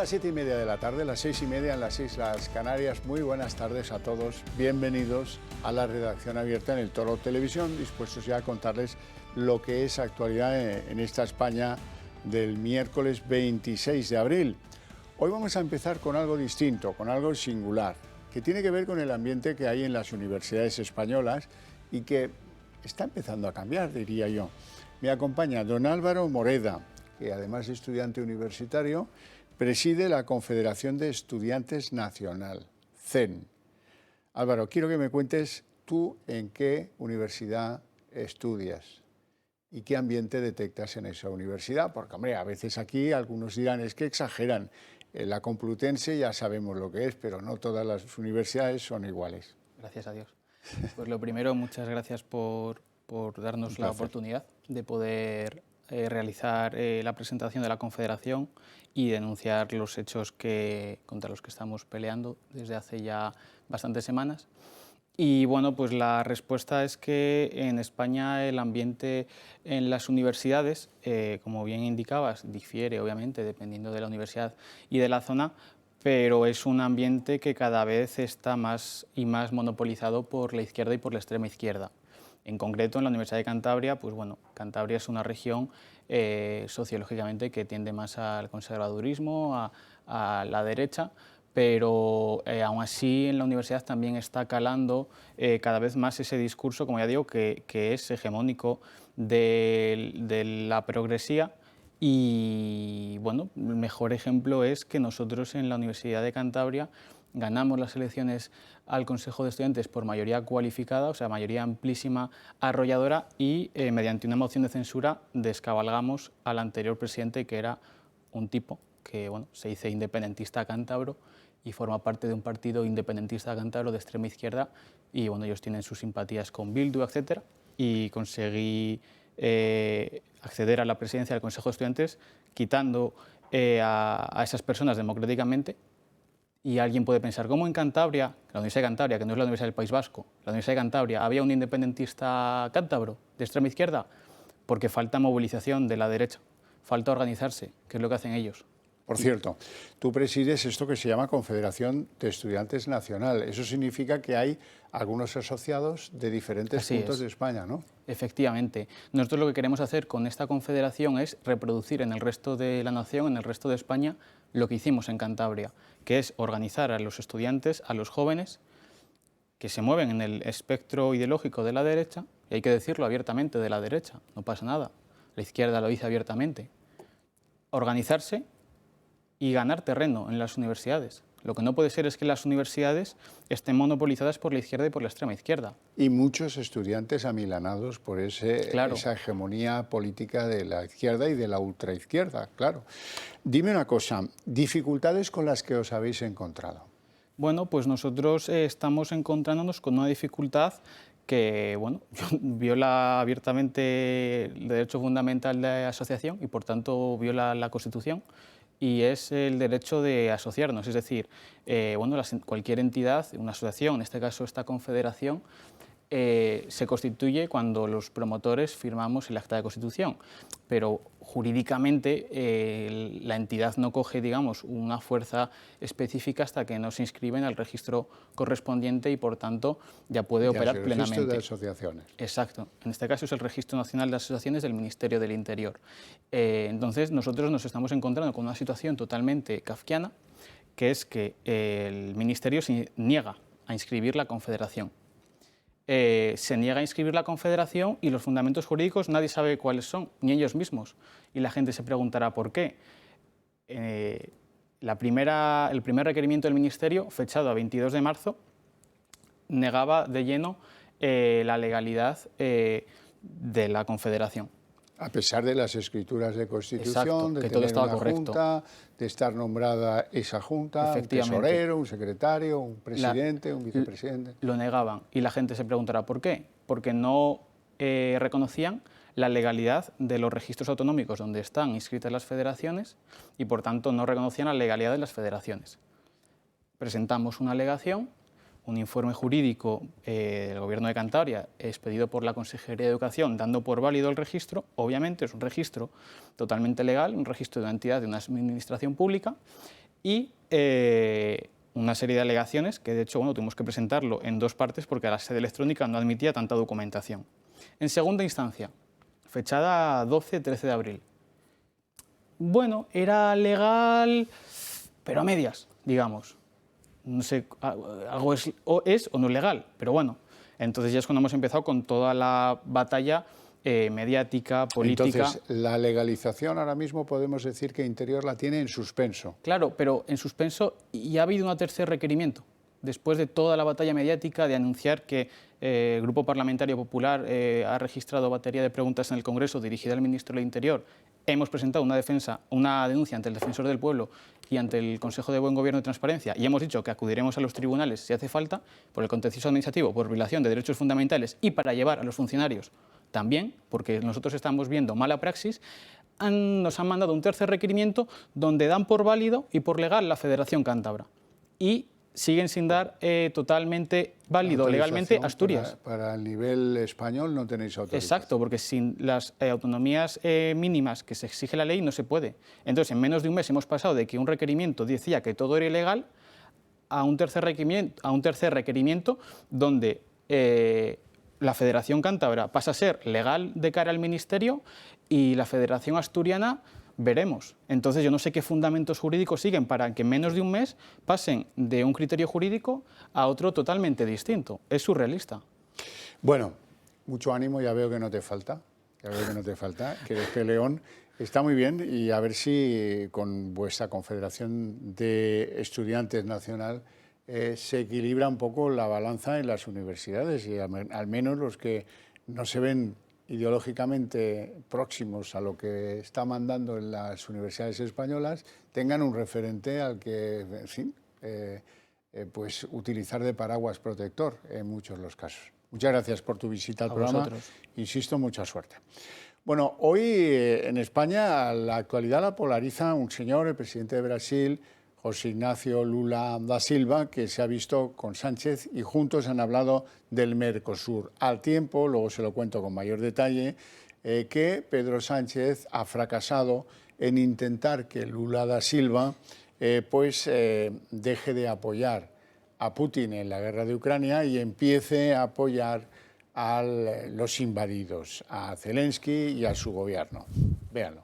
las 7:30 de la tarde, las 6:30 en las Islas Canarias. Muy buenas tardes a todos. Bienvenidos a la redacción abierta en el Toro Televisión, dispuestos ya a contarles lo que es actualidad en esta España del miércoles 26 de abril. Hoy vamos a empezar con algo distinto, con algo singular, que tiene que ver con el ambiente que hay en las universidades españolas y que está empezando a cambiar, diría yo. Me acompaña don Álvaro Moreda, que además de estudiante universitario, preside la Confederación de Estudiantes Nacional, CEN. Álvaro, quiero que me cuentes tú en qué universidad estudias y qué ambiente detectas en esa universidad, porque, hombre, a veces aquí algunos dirán, es que exageran. La Complutense ya sabemos lo que es, pero no todas las universidades son iguales. Gracias a Dios. Pues lo primero, muchas gracias por darnos la oportunidad de poder realizar la presentación de la Confederación y denunciar los hechos contra los que estamos peleando desde hace ya bastantes semanas. Y bueno, pues la respuesta es que en España el ambiente en las universidades, como bien indicabas, difiere obviamente dependiendo de la universidad y de la zona, pero es un ambiente que cada vez está más y más monopolizado por la izquierda y por la extrema izquierda. En concreto, en la Universidad de Cantabria, pues bueno, Cantabria es una región sociológicamente que tiende más al conservadurismo, a la derecha, pero aún así en la universidad también está calando cada vez más ese discurso, como ya digo, que es hegemónico de la progresía. Y bueno, el mejor ejemplo es que nosotros en la Universidad de Cantabria ganamos las elecciones al Consejo de Estudiantes por mayoría cualificada, o sea, mayoría amplísima, arrolladora, y mediante una moción de censura descabalgamos al anterior presidente, que era un tipo que bueno, se dice independentista cántabro y forma parte de un partido independentista cántabro de extrema izquierda, y bueno, ellos tienen sus simpatías con Bildu, etcétera, y conseguí acceder a la presidencia del Consejo de Estudiantes quitando a esas personas democráticamente. Y alguien puede pensar, ¿cómo en Cantabria, la Universidad de Cantabria, que no es la Universidad del País Vasco, la Universidad de Cantabria, había un independentista cántabro de extrema izquierda? Porque falta movilización de la derecha, falta organizarse, que es lo que hacen ellos. Por cierto, tú presides esto que se llama Confederación de Estudiantes Nacional. Eso significa que hay algunos asociados de diferentes puntos de España, ¿no? Efectivamente. Nosotros lo que queremos hacer con esta confederación es reproducir en el resto de la nación, en el resto de España, lo que hicimos en Cantabria, que es organizar a los estudiantes, a los jóvenes, que se mueven en el espectro ideológico de la derecha, y hay que decirlo abiertamente, de la derecha, no pasa nada. La izquierda lo dice abiertamente. Organizarse y ganar terreno en las universidades. Lo que no puede ser es que las universidades estén monopolizadas por la izquierda y por la extrema izquierda. Y muchos estudiantes amilanados por esa hegemonía política de la izquierda y de la ultraizquierda, claro. Dime una cosa, ¿dificultades con las que os habéis encontrado? Bueno, pues nosotros estamos encontrándonos con una dificultad que bueno, viola abiertamente el derecho fundamental de asociación y por tanto viola la Constitución, y es el derecho de asociarnos. Es decir, bueno, cualquier entidad, una asociación, en este caso esta confederación, se constituye cuando los promotores firmamos el acta de constitución, pero jurídicamente la entidad no coge, digamos, una fuerza específica hasta que no se inscribe en el registro correspondiente y, por tanto, ya puede operar plenamente. El registro de asociaciones. Exacto. En este caso es el Registro Nacional de Asociaciones del Ministerio del Interior. Entonces, nosotros nos estamos encontrando con una situación totalmente kafkiana, que es que el Ministerio se niega a inscribir la confederación. Se niega a inscribir la confederación y los fundamentos jurídicos nadie sabe cuáles son, ni ellos mismos. Y la gente se preguntará por qué. El primer requerimiento del Ministerio, fechado a 22 de marzo, negaba de lleno la legalidad de la confederación. A pesar de las escrituras de constitución, exacto, de que tener todo estaba una correcto. junta, de estar nombrada esa junta, un tesorero, un secretario, un presidente, un vicepresidente. Lo negaban y la gente se preguntará ¿por qué? Porque no reconocían la legalidad de los registros autonómicos donde están inscritas las federaciones y por tanto no reconocían la legalidad de las federaciones. Presentamos una alegación, un informe jurídico del Gobierno de Cantabria expedido por la Consejería de Educación dando por válido el registro. Obviamente es un registro totalmente legal, un registro de una entidad de una administración pública, y una serie de alegaciones que, de hecho, bueno, tuvimos que presentarlo en 2 partes porque la sede electrónica no admitía tanta documentación. En segunda instancia, fechada 12-13 de abril. Bueno, era legal, pero a medias, digamos. No sé, algo es o no es legal, pero bueno. Entonces ya es cuando hemos empezado con toda la batalla mediática, política. Entonces, la legalización ahora mismo podemos decir que Interior la tiene en suspenso. Claro, pero en suspenso, y ha habido un tercer requerimiento. Después de toda la batalla mediática de anunciar que el Grupo Parlamentario Popular ha registrado batería de preguntas en el Congreso dirigida al Ministro del Interior, hemos presentado una denuncia ante el Defensor del Pueblo y ante el Consejo de Buen Gobierno y Transparencia, y hemos dicho que acudiremos a los tribunales si hace falta, por el contencioso administrativo, por violación de derechos fundamentales y para llevar a los funcionarios también, porque nosotros estamos viendo mala praxis. Nos han mandado un tercer requerimiento donde dan por válido y por legal la Federación Cántabra. Y siguen sin dar totalmente válido legalmente Asturias. Para el nivel español no tenéis autorización. Exacto, porque sin las autonomías mínimas que se exige la ley no se puede. Entonces, en menos de un mes hemos pasado de que un requerimiento decía que todo era ilegal a un tercer requerimiento donde la Federación Cántabra pasa a ser legal de cara al Ministerio y la Federación Asturiana veremos. Entonces yo no sé qué fundamentos jurídicos siguen para que en menos de un mes pasen de un criterio jurídico a otro totalmente distinto. Es surrealista. Bueno, mucho ánimo, ya veo que no te falta. Ya veo que no te falta, que eres peleón. Está muy bien y a ver si con vuestra Confederación de Estudiantes Nacional se equilibra un poco la balanza en las universidades y al menos los que no se ven ideológicamente próximos a lo que está mandando en las universidades españolas tengan un referente al que, en fin, pues utilizar de paraguas protector en muchos de los casos. Muchas gracias por tu visita al programa. Vosotros. Insisto, mucha suerte. Bueno, hoy en España la actualidad la polariza un señor, el presidente de Brasil, José Ignacio Lula da Silva, que se ha visto con Sánchez y juntos han hablado del Mercosur. Al tiempo, luego se lo cuento con mayor detalle, que Pedro Sánchez ha fracasado en intentar que Lula da Silva deje de apoyar a Putin en la guerra de Ucrania y empiece a apoyar a los invadidos, a Zelensky y a su gobierno. Véanlo.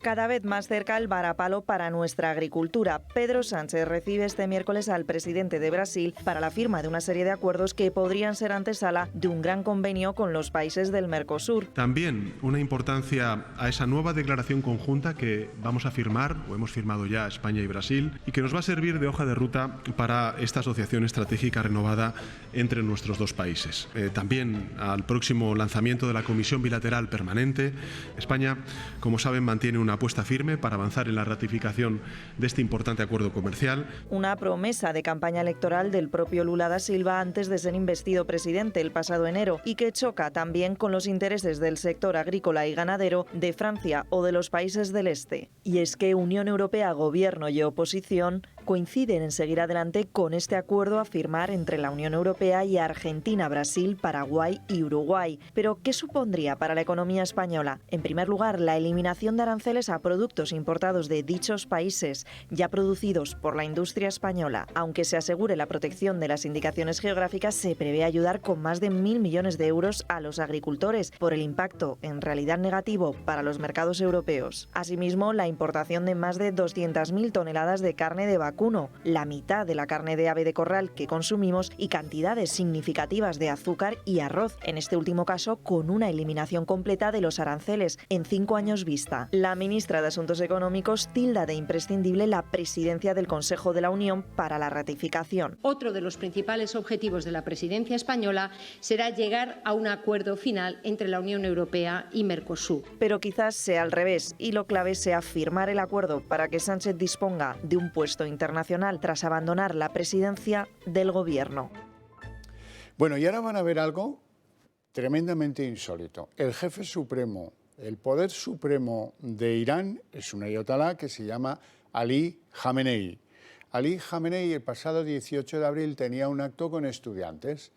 Cada vez más cerca el varapalo para nuestra agricultura. Pedro Sánchez recibe este miércoles al presidente de Brasil para la firma de una serie de acuerdos que podrían ser antesala de un gran convenio con los países del Mercosur. También una importancia a esa nueva declaración conjunta que vamos a firmar, o hemos firmado ya España y Brasil, y que nos va a servir de hoja de ruta para esta asociación estratégica renovada entre nuestros dos países. También al próximo lanzamiento de la Comisión Bilateral Permanente. España, como saben, mantiene una apuesta firme para avanzar en la ratificación de este importante acuerdo comercial. Una promesa de campaña electoral del propio Lula da Silva antes de ser investido presidente el pasado enero y que choca también con los intereses del sector agrícola y ganadero de Francia o de los países del este. Y es que Unión Europea, Gobierno y oposición coinciden en seguir adelante con este acuerdo a firmar entre la Unión Europea y Argentina, Brasil, Paraguay y Uruguay. Pero, ¿qué supondría para la economía española? En primer lugar, la eliminación de aranceles a productos importados de dichos países, ya producidos por la industria española. Aunque se asegure la protección de las indicaciones geográficas, se prevé ayudar con más de 1.000 millones de euros a los agricultores por el impacto, en realidad negativo, para los mercados europeos. Asimismo, la importación de más de 200.000 toneladas de carne de vacuno, la mitad de la carne de ave de corral que consumimos y cantidades significativas de azúcar y arroz, en este último caso con una eliminación completa de los aranceles en 5 años vista. La ministra de Asuntos Económicos tilda de imprescindible la presidencia del Consejo de la Unión para la ratificación. Otro de los principales objetivos de la presidencia española será llegar a un acuerdo final entre la Unión Europea y Mercosur. Pero quizás sea al revés y lo clave sea firmar el acuerdo para que Sánchez disponga de un puesto internacional tras abandonar la presidencia del gobierno. Bueno, y ahora van a ver algo tremendamente insólito. El jefe supremo, el poder supremo de Irán es un ayatolá que se llama Ali Khamenei. Ali Khamenei el pasado 18 de abril tenía un acto con estudiantes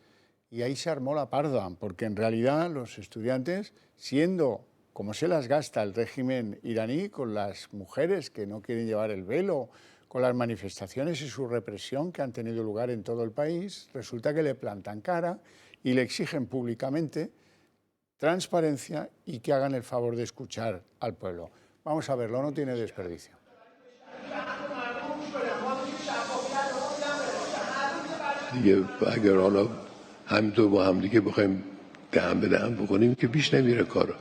y ahí se armó la parda, porque en realidad los estudiantes, siendo cómo se las gasta el régimen iraní con las mujeres que no quieren llevar el velo, con las manifestaciones y su represión que han tenido lugar en todo el país. Resulta que le plantan cara y le exigen públicamente transparencia y que hagan el favor de escuchar al pueblo. Vamos a verlo, no tiene desperdicio. دیگه اگر حالا همینطور با هم دیگه بخوایم دهن به دهن بکنیم که پیش نمیره کارا.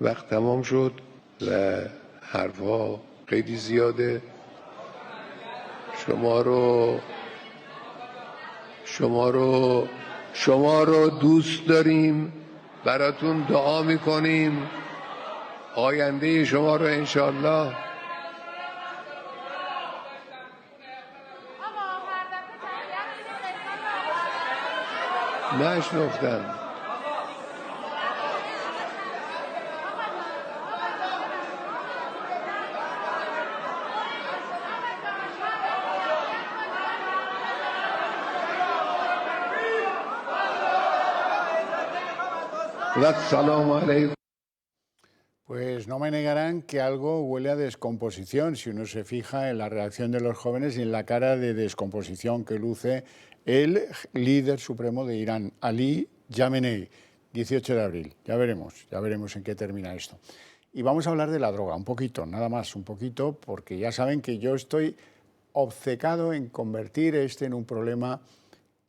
وقت تمام شد و حرفها خیلی زیاده. شما رو دوست داریم، براتون دعا میکنیم، آینده شما رو انشالله نشنفتم. السلام علیکم. Pues no me negarán que algo huele a descomposición si uno se fija en la reacción de los jóvenes y en la cara de descomposición que luce el líder supremo de Irán, Ali Khamenei, 18 de abril. Ya veremos en qué termina esto. Y vamos a hablar de la droga, un poquito, nada más, un poquito, porque ya saben que yo estoy obcecado en convertir en un problema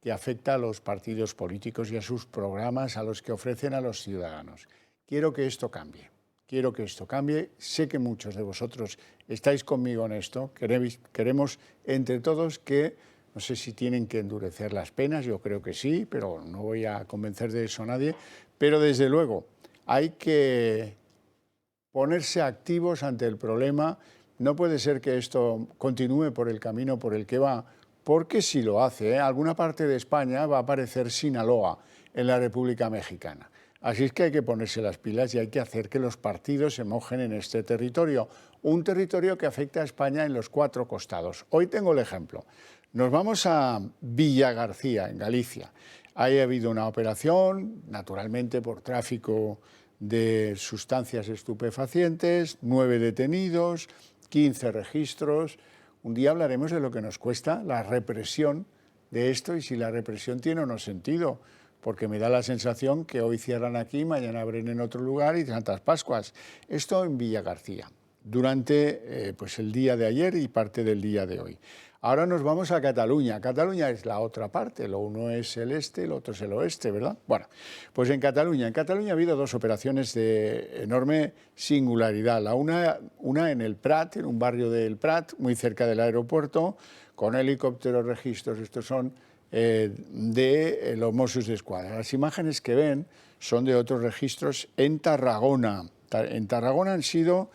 que afecta a los partidos políticos y a sus programas a los que ofrecen a los ciudadanos. Quiero que esto cambie. Sé que muchos de vosotros estáis conmigo en esto. Queremos entre todos que, no sé si tienen que endurecer las penas, yo creo que sí, pero no voy a convencer de eso a nadie. Pero desde luego hay que ponerse activos ante el problema. No puede ser que esto continúe por el camino por el que va, porque si lo hace, alguna parte de España va a aparecer Sinaloa en la República Mexicana. Así es que hay que ponerse las pilas y hay que hacer que los partidos se mojen en este territorio, un territorio que afecta a España en los 4 costados. Hoy tengo el ejemplo. Nos vamos a Villagarcía, en Galicia. Ahí ha habido una operación, naturalmente por tráfico de sustancias estupefacientes, 9 detenidos, 15 registros. Un día hablaremos de lo que nos cuesta la represión de esto y si la represión tiene o no sentido, porque me da la sensación que hoy cierran aquí, mañana abren en otro lugar y Santas Pascuas. Esto en Villagarcía, durante pues el día de ayer y parte del día de hoy. Ahora nos vamos a Cataluña. Cataluña es la otra parte, lo uno es el este, el otro es el oeste, ¿verdad? Bueno, pues en Cataluña ha habido 2 operaciones de enorme singularidad. Una en el Prat, en un barrio del Prat, muy cerca del aeropuerto, con helicópteros, registros, estos son de los Mossos d'Esquadra. Las imágenes que ven son de otros registros en Tarragona. En Tarragona han sido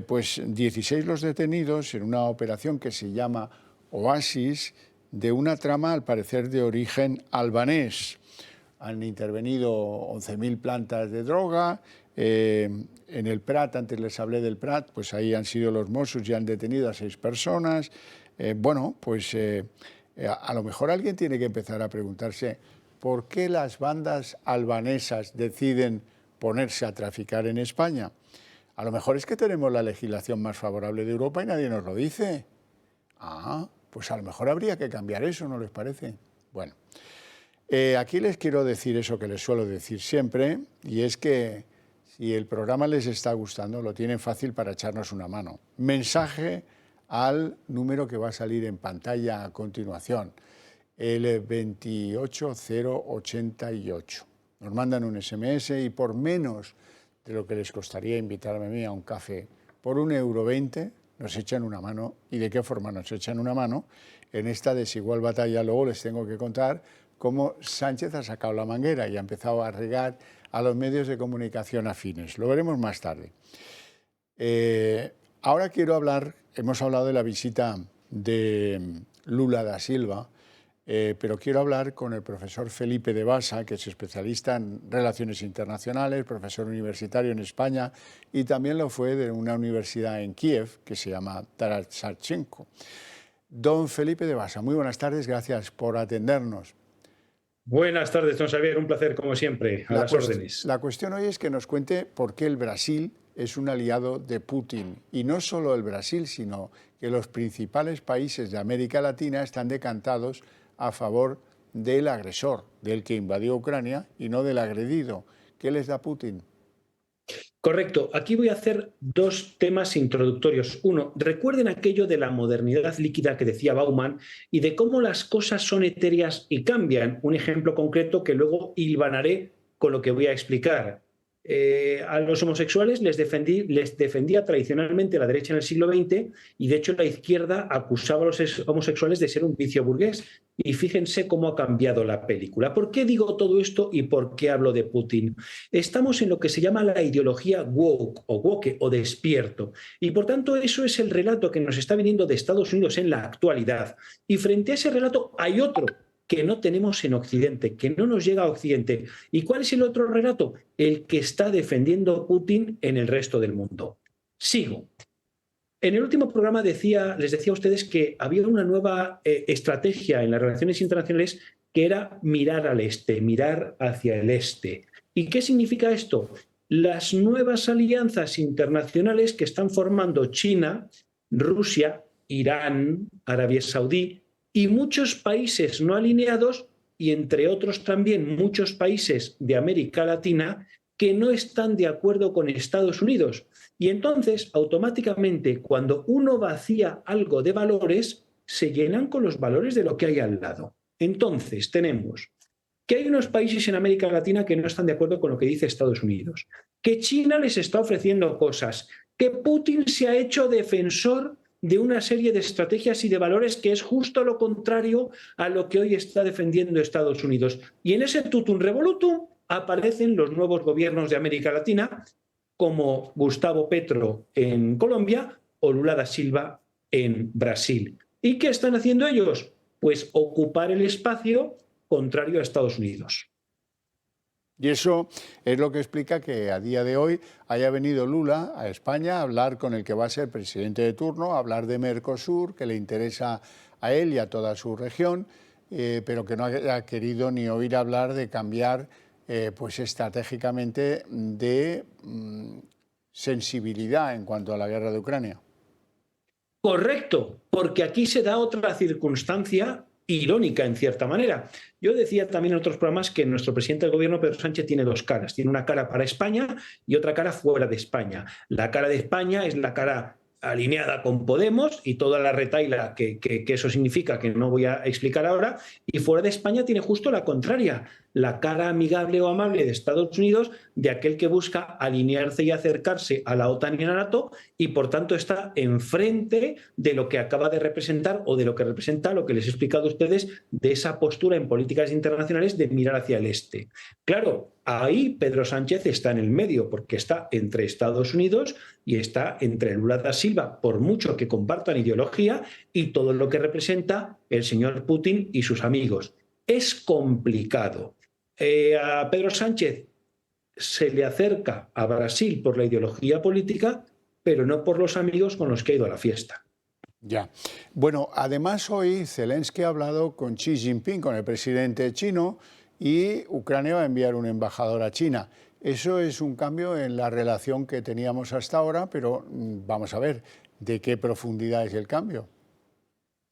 pues 16 los detenidos en una operación que se llama Oasis, de una trama al parecer de origen albanés. Han intervenido 11.000 plantas de droga. En el Prat, antes les hablé del Prat, pues ahí han sido los Mossos y han detenido a 6 personas. A lo mejor alguien tiene que empezar a preguntarse por qué las bandas albanesas deciden ponerse a traficar en España. A lo mejor es que tenemos la legislación más favorable de Europa y nadie nos lo dice. Pues a lo mejor habría que cambiar eso, ¿no les parece? Bueno, aquí les quiero decir eso que les suelo decir siempre, y es que si el programa les está gustando, lo tienen fácil para echarnos una mano. Mensaje al número que va a salir en pantalla a continuación, el 28088. Nos mandan un SMS y por menos de lo que les costaría invitarme a mí a un café, por €1,20 nos echan una mano. ¿Y de qué forma nos echan una mano? En esta desigual batalla luego les tengo que contar cómo Sánchez ha sacado la manguera y ha empezado a regar a los medios de comunicación afines. Lo veremos más tarde. Ahora quiero hablar, hemos hablado de la visita de Lula da Silva, pero quiero hablar con el profesor Felipe de Basa, que es especialista en relaciones internacionales, profesor universitario en España y también lo fue de una universidad en Kiev que se llama Taras Shevchenko. Don Felipe de Basa, muy buenas tardes, gracias por atendernos. Buenas tardes, don Xavier. Un placer, como siempre, a las órdenes. La cuestión hoy es que nos cuente por qué el Brasil es un aliado de Putin. Y no solo el Brasil, sino que los principales países de América Latina están decantados a favor del agresor, del que invadió Ucrania, y no del agredido. ¿Qué les da Putin? Correcto. Aquí voy a hacer dos temas introductorios. Uno, recuerden aquello de la modernidad líquida que decía Bauman y de cómo las cosas son etéreas y cambian. Un ejemplo concreto que luego hilvanaré con lo que voy a explicar. A los homosexuales les defendía tradicionalmente la derecha en el siglo XX y de hecho la izquierda acusaba a los homosexuales de ser un vicio burgués. Y fíjense cómo ha cambiado la película. ¿Por qué digo todo esto y por qué hablo de Putin? Estamos en lo que se llama la ideología woke o woke o despierto. Y por tanto eso es el relato que nos está viniendo de Estados Unidos en la actualidad. Y frente a ese relato hay otro que no tenemos en Occidente, que no nos llega a Occidente. ¿Y cuál es el otro relato? El que está defendiendo Putin en el resto del mundo. Sigo. En el último programa les decía a ustedes que había una nueva estrategia en las relaciones internacionales que era mirar al este, mirar hacia el este. ¿Y qué significa esto? Las nuevas alianzas internacionales que están formando China, Rusia, Irán, Arabia Saudí, y muchos países no alineados, y entre otros también muchos países de América Latina que no están de acuerdo con Estados Unidos. Y entonces, automáticamente, cuando uno vacía algo de valores, se llenan con los valores de lo que hay al lado. Entonces, tenemos que hay unos países en América Latina que no están de acuerdo con lo que dice Estados Unidos, que China les está ofreciendo cosas, que Putin se ha hecho defensor de una serie de estrategias y de valores que es justo lo contrario a lo que hoy está defendiendo Estados Unidos. Y en ese tutum revolutum aparecen los nuevos gobiernos de América Latina, como Gustavo Petro en Colombia o Lula da Silva en Brasil. ¿Y qué están haciendo ellos? Pues ocupar el espacio contrario a Estados Unidos. Y eso es lo que explica que a día de hoy haya venido Lula a España a hablar con el que va a ser presidente de turno, a hablar de Mercosur, que le interesa a él y a toda su región, pero que no haya querido ni oír hablar de cambiar pues estratégicamente de sensibilidad en cuanto a la guerra de Ucrania. Correcto, porque aquí se da otra circunstancia irónica en cierta manera. Yo decía también en otros programas que nuestro presidente del gobierno, Pedro Sánchez, tiene dos caras. Tiene una cara para España y otra cara fuera de España. La cara de España es la cara alineada con Podemos y toda la retahíla que eso significa, que no voy a explicar ahora, y fuera de España tiene justo la contraria, la cara amigable o amable de Estados Unidos, de aquel que busca alinearse y acercarse a la OTAN y a la NATO, y por tanto está enfrente de lo que acaba de representar o de lo que representa lo que les he explicado a ustedes de esa postura en políticas internacionales de mirar hacia el este. Claro, ahí Pedro Sánchez está en el medio, porque está entre Estados Unidos y está entre Lula da Silva, por mucho que compartan ideología, y todo lo que representa el señor Putin y sus amigos. Es complicado. A Pedro Sánchez se le acerca a Brasil por la ideología política, pero no por los amigos con los que ha ido a la fiesta. Ya. Bueno, además hoy Zelensky ha hablado con Xi Jinping, con el presidente chino, y Ucrania va a enviar un embajador a China. Eso es un cambio en la relación que teníamos hasta ahora, pero vamos a ver de qué profundidad es el cambio.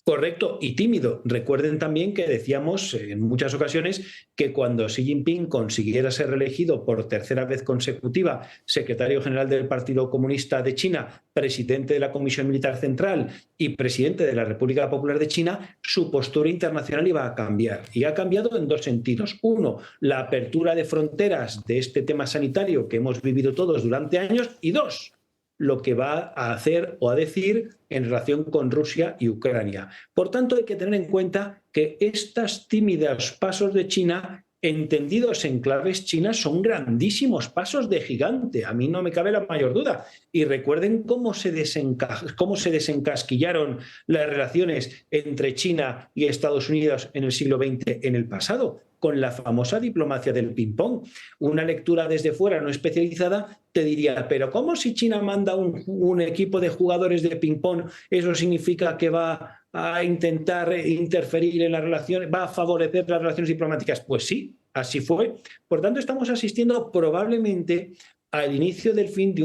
Correcto y tímido. Recuerden también que decíamos en muchas ocasiones que cuando Xi Jinping consiguiera ser reelegido por tercera vez consecutiva secretario general del Partido Comunista de China, presidente de la Comisión Militar Central y presidente de la República Popular de China, su postura internacional iba a cambiar. Y ha cambiado en dos sentidos. Uno, la apertura de fronteras de este tema sanitario que hemos vivido todos durante años. Y dos, lo que va a hacer o a decir en relación con Rusia y Ucrania. Por tanto, hay que tener en cuenta que estos tímidos pasos de China, entendidos en claves chinas, son grandísimos pasos de gigante. A mí no me cabe la mayor duda. Y recuerden cómo se desencasquillaron las relaciones entre China y Estados Unidos en el siglo XX, en el pasado. con la famosa diplomacia del ping-pong. Una lectura desde fuera no especializada te diría, pero ¿cómo si China manda un equipo de jugadores de ping-pong, eso significa que va a intentar interferir en las relaciones, va a favorecer las relaciones diplomáticas? Pues sí, así fue. Por tanto, estamos asistiendo probablemente al inicio del fin,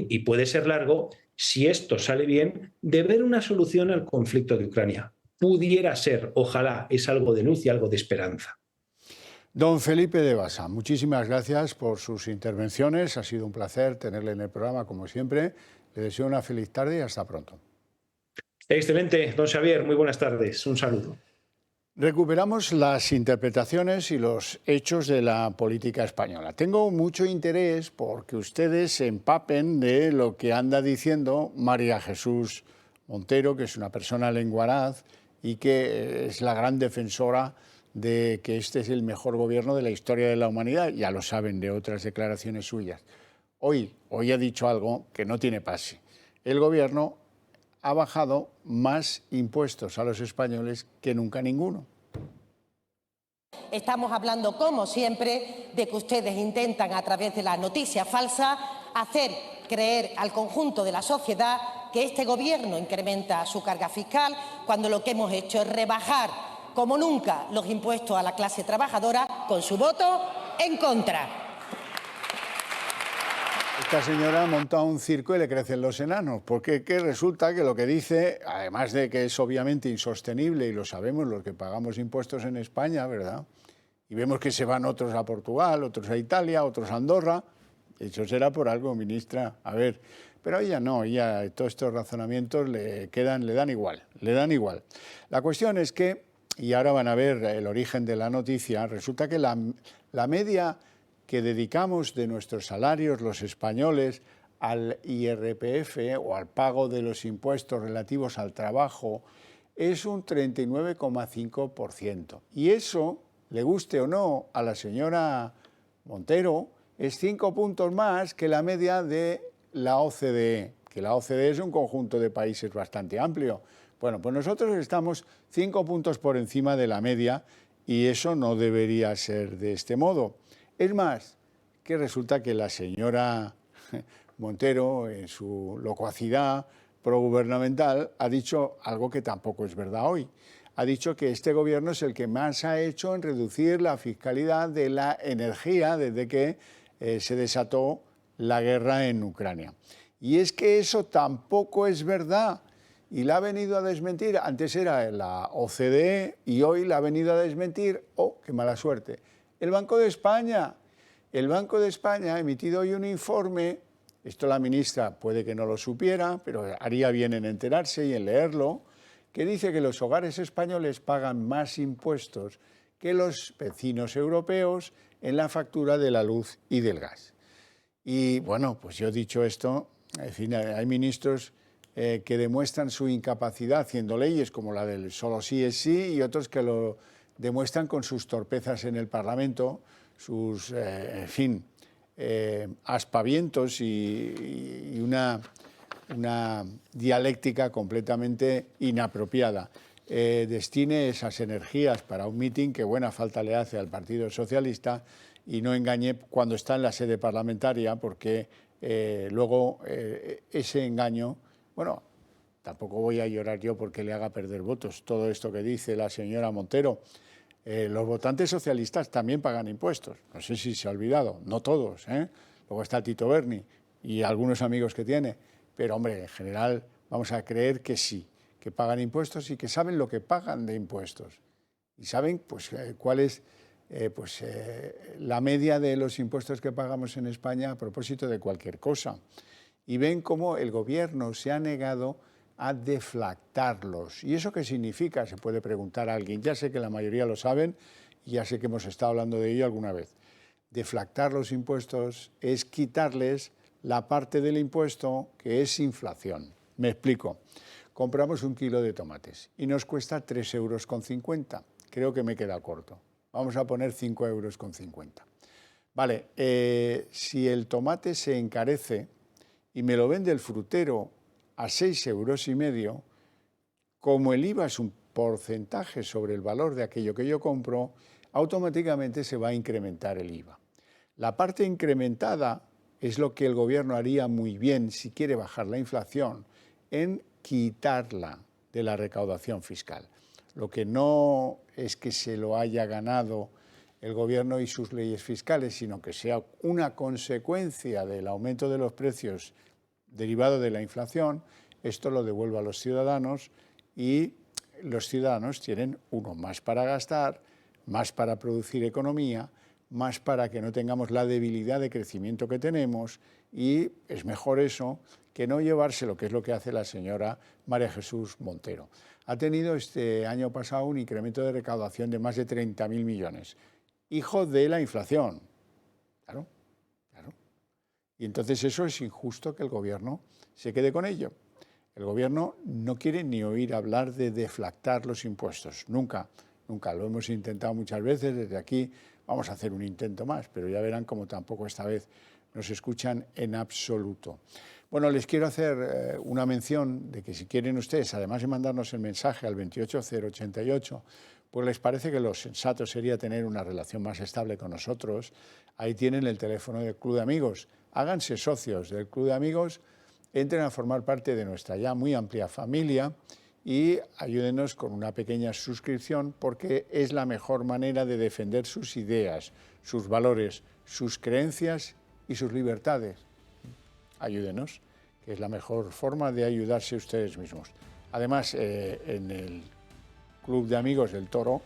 y puede ser largo, si esto sale bien, de ver una solución al conflicto de Ucrania. Pudiera ser, ojalá, es algo de luz y algo de esperanza. Don Felipe de Basa, muchísimas gracias por sus intervenciones. Ha sido un placer tenerle en el programa, como siempre. Le deseo una feliz tarde y hasta pronto. Excelente, don Xavier. Muy buenas tardes. Un saludo. Recuperamos las interpretaciones y los hechos de la política española. Tengo mucho interés porque ustedes se empapen de lo que anda diciendo María Jesús Montero, que es una persona lenguaraz y que es la gran defensora de que este es el mejor gobierno de la historia de la humanidad. Ya lo saben de otras declaraciones suyas. Hoy ha dicho algo que no tiene pase. El gobierno ha bajado más impuestos a los españoles que nunca ninguno. Estamos hablando, como siempre, de que ustedes intentan, a través de las noticias falsas, hacer creer al conjunto de la sociedad que este gobierno incrementa su carga fiscal, cuando lo que hemos hecho es rebajar, como nunca, los impuestos a la clase trabajadora con su voto en contra. Esta señora ha montado un circo y le crecen los enanos, porque resulta que lo que dice, además de que es obviamente insostenible, y lo sabemos los que pagamos impuestos en España, ¿verdad? Y vemos que se van otros a Portugal, otros a Italia, otros a Andorra. Eso será por algo, ministra. A ver, pero a ella no, ella todos estos razonamientos le dan igual, le dan igual. La cuestión es que, y ahora van a ver el origen de la noticia, resulta que la media que dedicamos de nuestros salarios los españoles al IRPF o al pago de los impuestos relativos al trabajo es un 39,5%. Y eso, le guste o no a la señora Montero, es 5 puntos más que la media de la OCDE, que la OCDE es un conjunto de países bastante amplio. Bueno, pues nosotros estamos 5 puntos por encima de la media y eso no debería ser de este modo. Es más, que resulta que la señora Montero, en su locuacidad progubernamental, ha dicho algo que tampoco es verdad hoy. Ha dicho que este gobierno es el que más ha hecho en reducir la fiscalidad de la energía desde que se desató la guerra en Ucrania. Y es que eso tampoco es verdad. Y la ha venido a desmentir, antes era la OCDE y hoy la ha venido a desmentir, qué mala suerte, el Banco de España. El Banco de España ha emitido hoy un informe, esto la ministra puede que no lo supiera, pero haría bien en enterarse y en leerlo, que dice que los hogares españoles pagan más impuestos que los vecinos europeos en la factura de la luz y del gas. Y bueno, pues yo he dicho esto, en fin, hay ministros que demuestran su incapacidad haciendo leyes como la del solo sí es sí y otros que lo demuestran con sus torpezas en el Parlamento, sus, aspavientos y una dialéctica completamente inapropiada. Destine esas energías para un mitin que buena falta le hace al Partido Socialista y no engañe cuando está en la sede parlamentaria, porque luego ese engaño, bueno, tampoco voy a llorar yo porque le haga perder votos, todo esto que dice la señora Montero. Los votantes socialistas también pagan impuestos, no sé si se ha olvidado, no todos, Luego está Tito Berni y algunos amigos que tiene, pero hombre, en general vamos a creer que sí, que pagan impuestos y que saben lo que pagan de impuestos y saben pues cuál es la media de los impuestos que pagamos en España a propósito de cualquier cosa. Y ven cómo el gobierno se ha negado a deflactarlos. ¿Y eso qué significa? Se puede preguntar a alguien. Ya sé que la mayoría lo saben y ya sé que hemos estado hablando de ello alguna vez. Deflactar los impuestos es quitarles la parte del impuesto que es inflación. Me explico. Compramos 1 kilo de tomates y nos cuesta 3,50 €. Creo que me queda corto. Vamos a poner 5,50 €. Vale, si el tomate se encarece y me lo vende el frutero a 6,5 €, como el IVA es un porcentaje sobre el valor de aquello que yo compro, automáticamente se va a incrementar el IVA. La parte incrementada es lo que el gobierno haría muy bien si quiere bajar la inflación, en quitarla de la recaudación fiscal. Lo que no es que se lo haya ganado el gobierno y sus leyes fiscales, sino que sea una consecuencia del aumento de los precios derivado de la inflación, esto lo devuelve a los ciudadanos y los ciudadanos tienen más para gastar, más para producir economía, más para que no tengamos la debilidad de crecimiento que tenemos, y es mejor eso que no llevárselo, que es lo que hace la señora María Jesús Montero. Ha tenido este año pasado un incremento de recaudación de más de 30.000 millones, hijo de la inflación. Claro. Y entonces eso es injusto que el gobierno se quede con ello. El gobierno no quiere ni oír hablar de deflactar los impuestos, nunca. Lo hemos intentado muchas veces, desde aquí vamos a hacer un intento más, pero ya verán como tampoco esta vez nos escuchan en absoluto. Bueno, les quiero hacer una mención de que si quieren ustedes, además de mandarnos el mensaje al 28088, pues les parece que lo sensato sería tener una relación más estable con nosotros, ahí tienen el teléfono del Club de Amigos. Háganse socios del Club de Amigos, entren a formar parte de nuestra ya muy amplia familia y ayúdenos con una pequeña suscripción, porque es la mejor manera de defender sus ideas, sus valores, sus creencias y sus libertades. Ayúdenos, que es la mejor forma de ayudarse ustedes mismos. Además, en el Club de Amigos del Toro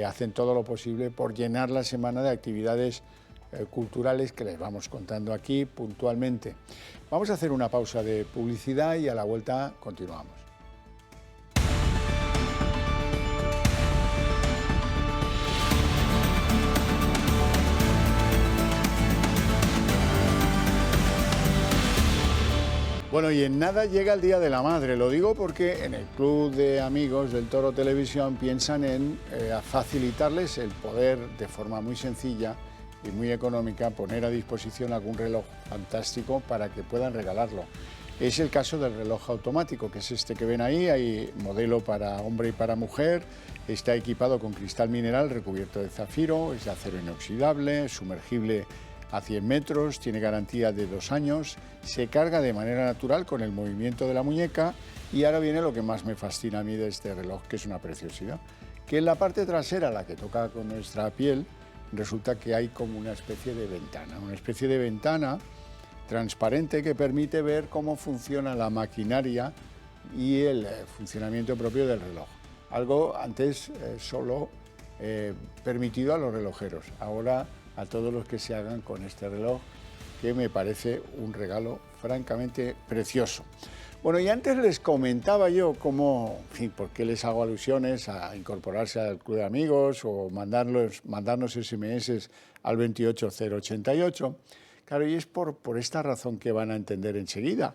hacen todo lo posible por llenar la semana de actividades culturales que les vamos contando aquí puntualmente. Vamos a hacer una pausa de publicidad y a la vuelta continuamos. Bueno, y en nada llega el Día de la Madre. Lo digo porque en el Club de Amigos del Toro Televisión piensan en facilitarles el poder, de forma muy sencilla y muy económica, poner a disposición algún reloj fantástico para que puedan regalarlo. Es el caso del reloj automático, que es este que ven ahí. Hay modelo para hombre y para mujer. Está equipado con cristal mineral recubierto de zafiro, es de acero inoxidable, sumergible a 100 metros, tiene garantía de 2 años, se carga de manera natural con el movimiento de la muñeca. Y ahora viene lo que más me fascina a mí de este reloj, que es una preciosidad, que en la parte trasera, la que toca con nuestra piel, resulta que hay como una especie de ventana transparente que permite ver cómo funciona la maquinaria y el funcionamiento propio del reloj. Algo antes solo permitido a los relojeros, ahora a todos los que se hagan con este reloj, que me parece un regalo francamente precioso. Bueno, y antes les comentaba yo cómo, en fin, por qué les hago alusiones a incorporarse al Club de Amigos o mandarnos SMS al 28088. Claro, y es por esta razón que van a entender enseguida.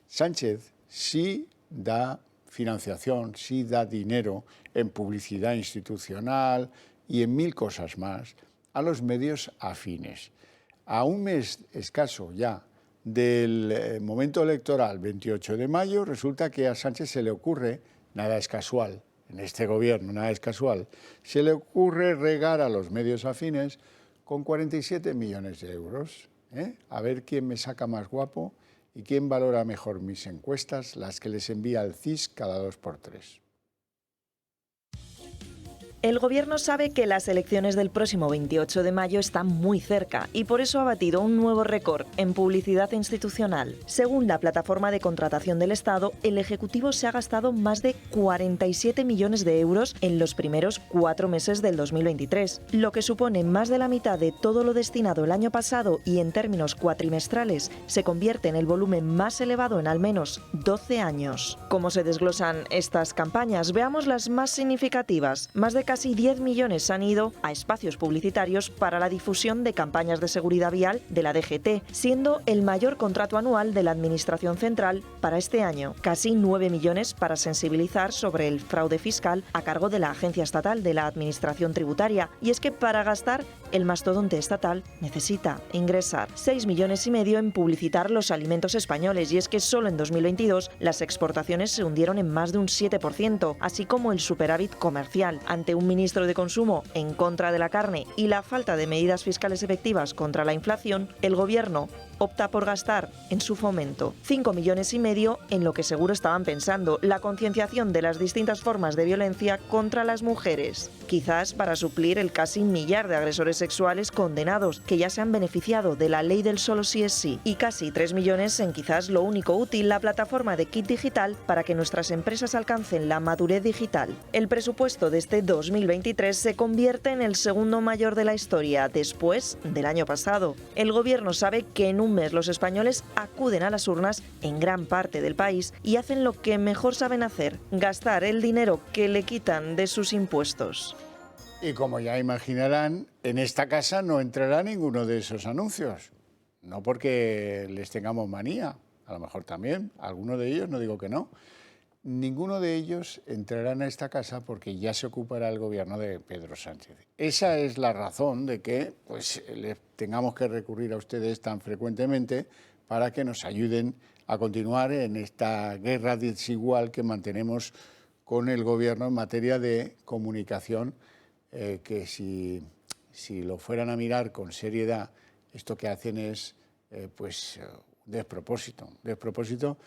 Sánchez sí da financiación, sí da dinero en publicidad institucional y en 1000 cosas más a los medios afines. A un mes escaso ya del momento electoral, 28 de mayo, resulta que a Sánchez se le ocurre, nada es casual, en este gobierno nada es casual, se le ocurre regar a los medios afines con 47 millones de euros. A ver quién me saca más guapo y quién valora mejor mis encuestas, las que les envía el CIS cada 2x3. El Gobierno sabe que las elecciones del próximo 28 de mayo están muy cerca y por eso ha batido un nuevo récord en publicidad institucional. Según la plataforma de contratación del Estado, el Ejecutivo se ha gastado más de 47 millones de euros en los primeros 4 meses del 2023, lo que supone más de la mitad de todo lo destinado el año pasado y en términos cuatrimestrales se convierte en el volumen más elevado en al menos 12 años. ¿Cómo se desglosan estas campañas? Veamos las más significativas. Más de casi 10 millones han ido a espacios publicitarios para la difusión de campañas de seguridad vial de la DGT, siendo el mayor contrato anual de la Administración Central para este año. Casi 9 millones para sensibilizar sobre el fraude fiscal a cargo de la Agencia Estatal de la Administración Tributaria. Y es que para gastar, el mastodonte estatal necesita ingresar 6,5 millones en publicitar los alimentos españoles, y es que solo en 2022 las exportaciones se hundieron en más de un 7%, así como el superávit comercial. Ante un ministro de Consumo en contra de la carne y la falta de medidas fiscales efectivas contra la inflación, el Gobierno opta por gastar en su fomento 5,5 millones en lo que seguro estaban pensando, la concienciación de las distintas formas de violencia contra las mujeres. Quizás para suplir el casi 1 millar de agresores sexuales condenados que ya se han beneficiado de la ley del solo sí es sí, y casi 3 millones en quizás lo único útil, la plataforma de Kit Digital para que nuestras empresas alcancen la madurez digital. El presupuesto de este 2023 se convierte en el segundo mayor de la historia, después del año pasado. El Gobierno sabe que en un mes los españoles acuden a las urnas en gran parte del país y hacen lo que mejor saben hacer: gastar el dinero que le quitan de sus impuestos. Y como ya imaginarán, en esta casa no entrará ninguno de esos anuncios. No porque les tengamos manía, a lo mejor también, alguno de ellos, no digo que no. Ninguno de ellos entrará en esta casa porque ya se ocupará el gobierno de Pedro Sánchez. Esa es la razón de que les tengamos que recurrir a ustedes tan frecuentemente para que nos ayuden a continuar en esta guerra desigual que mantenemos con el gobierno en materia de comunicación, que si lo fueran a mirar con seriedad, esto que hacen es despropósito,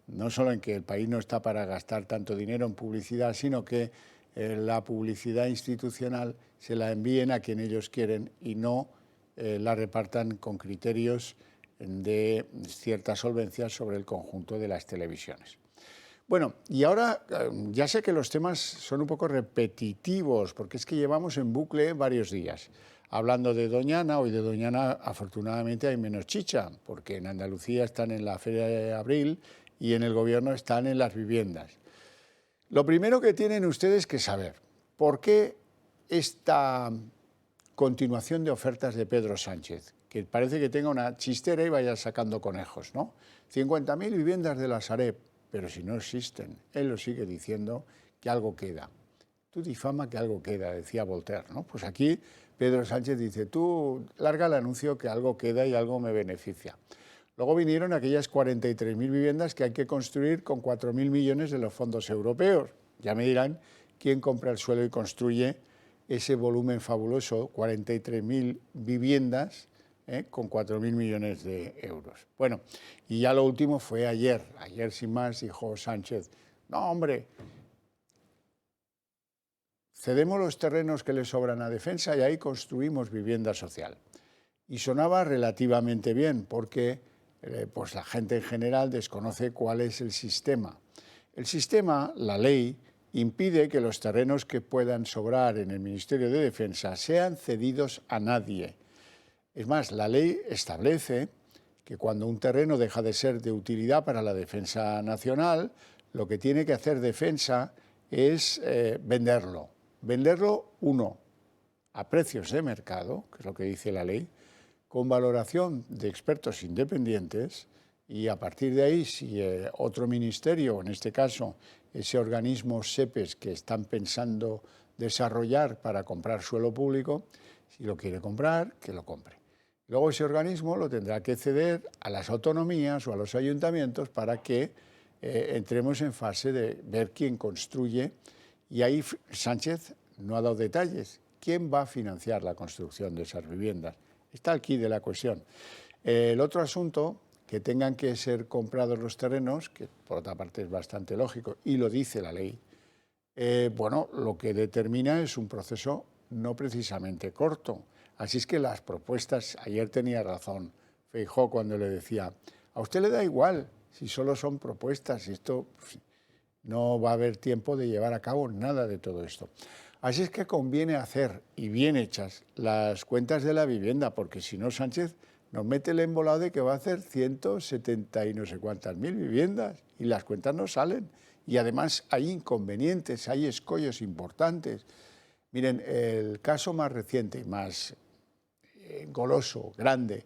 no solo en que el país no está para gastar tanto dinero en publicidad, sino que la publicidad institucional se la envíen a quien ellos quieren y no la repartan con criterios de cierta solvencia sobre el conjunto de las televisiones. Bueno, y ahora ya sé que los temas son un poco repetitivos, porque es que llevamos en bucle varios días hablando de Doñana. Hoy de Doñana afortunadamente hay menos chicha, porque en Andalucía están en la Feria de Abril y en el Gobierno están en las viviendas. Lo primero que tienen ustedes que saber, ¿por qué esta continuación de ofertas de Pedro Sánchez? Que parece que tenga una chistera y vaya sacando conejos, ¿no? 50.000 viviendas de la Sareb, pero si no existen, él lo sigue diciendo que algo queda. Tú difama que algo queda, decía Voltaire, ¿no? Pues aquí Pedro Sánchez dice, tú larga el anuncio que algo queda y algo me beneficia. Luego vinieron aquellas 43.000 viviendas que hay que construir con 4.000 millones de los fondos europeos. Ya me dirán quién compra el suelo y construye ese volumen fabuloso, 43.000 viviendas, con 4.000 millones de euros. Bueno, y ya lo último fue ayer sin más, dijo Sánchez, no hombre, cedemos los terrenos que le sobran a Defensa y ahí construimos vivienda social. Y sonaba relativamente bien, porque pues la gente en general desconoce cuál es el sistema. El sistema, la ley, impide que los terrenos que puedan sobrar en el Ministerio de Defensa sean cedidos a nadie. Es más, la ley establece que cuando un terreno deja de ser de utilidad para la defensa nacional, lo que tiene que hacer Defensa es venderlo. Venderlo, uno, a precios de mercado, que es lo que dice la ley, con valoración de expertos independientes, y a partir de ahí, si otro ministerio, en este caso ese organismo SEPES que están pensando desarrollar para comprar suelo público, si lo quiere comprar, que lo compre. Luego ese organismo lo tendrá que ceder a las autonomías o a los ayuntamientos para que entremos en fase de ver quién construye, y ahí Sánchez no ha dado detalles. ¿Quién va a financiar la construcción de esas viviendas? Está aquí de la cuestión. El otro asunto, que tengan que ser comprados los terrenos, que por otra parte es bastante lógico y lo dice la ley, bueno, lo que determina es un proceso no precisamente corto. Así es que las propuestas, ayer tenía razón Feijóo cuando le decía, a usted le da igual si solo son propuestas, y esto no va a haber tiempo de llevar a cabo nada de todo esto. Así es que conviene hacer, y bien hechas, las cuentas de la vivienda, porque si no Sánchez nos mete el embolado de que va a hacer 170 y no sé cuántas mil viviendas, y las cuentas no salen. Y además hay inconvenientes, hay escollos importantes. Miren, el caso más reciente y más goloso, grande,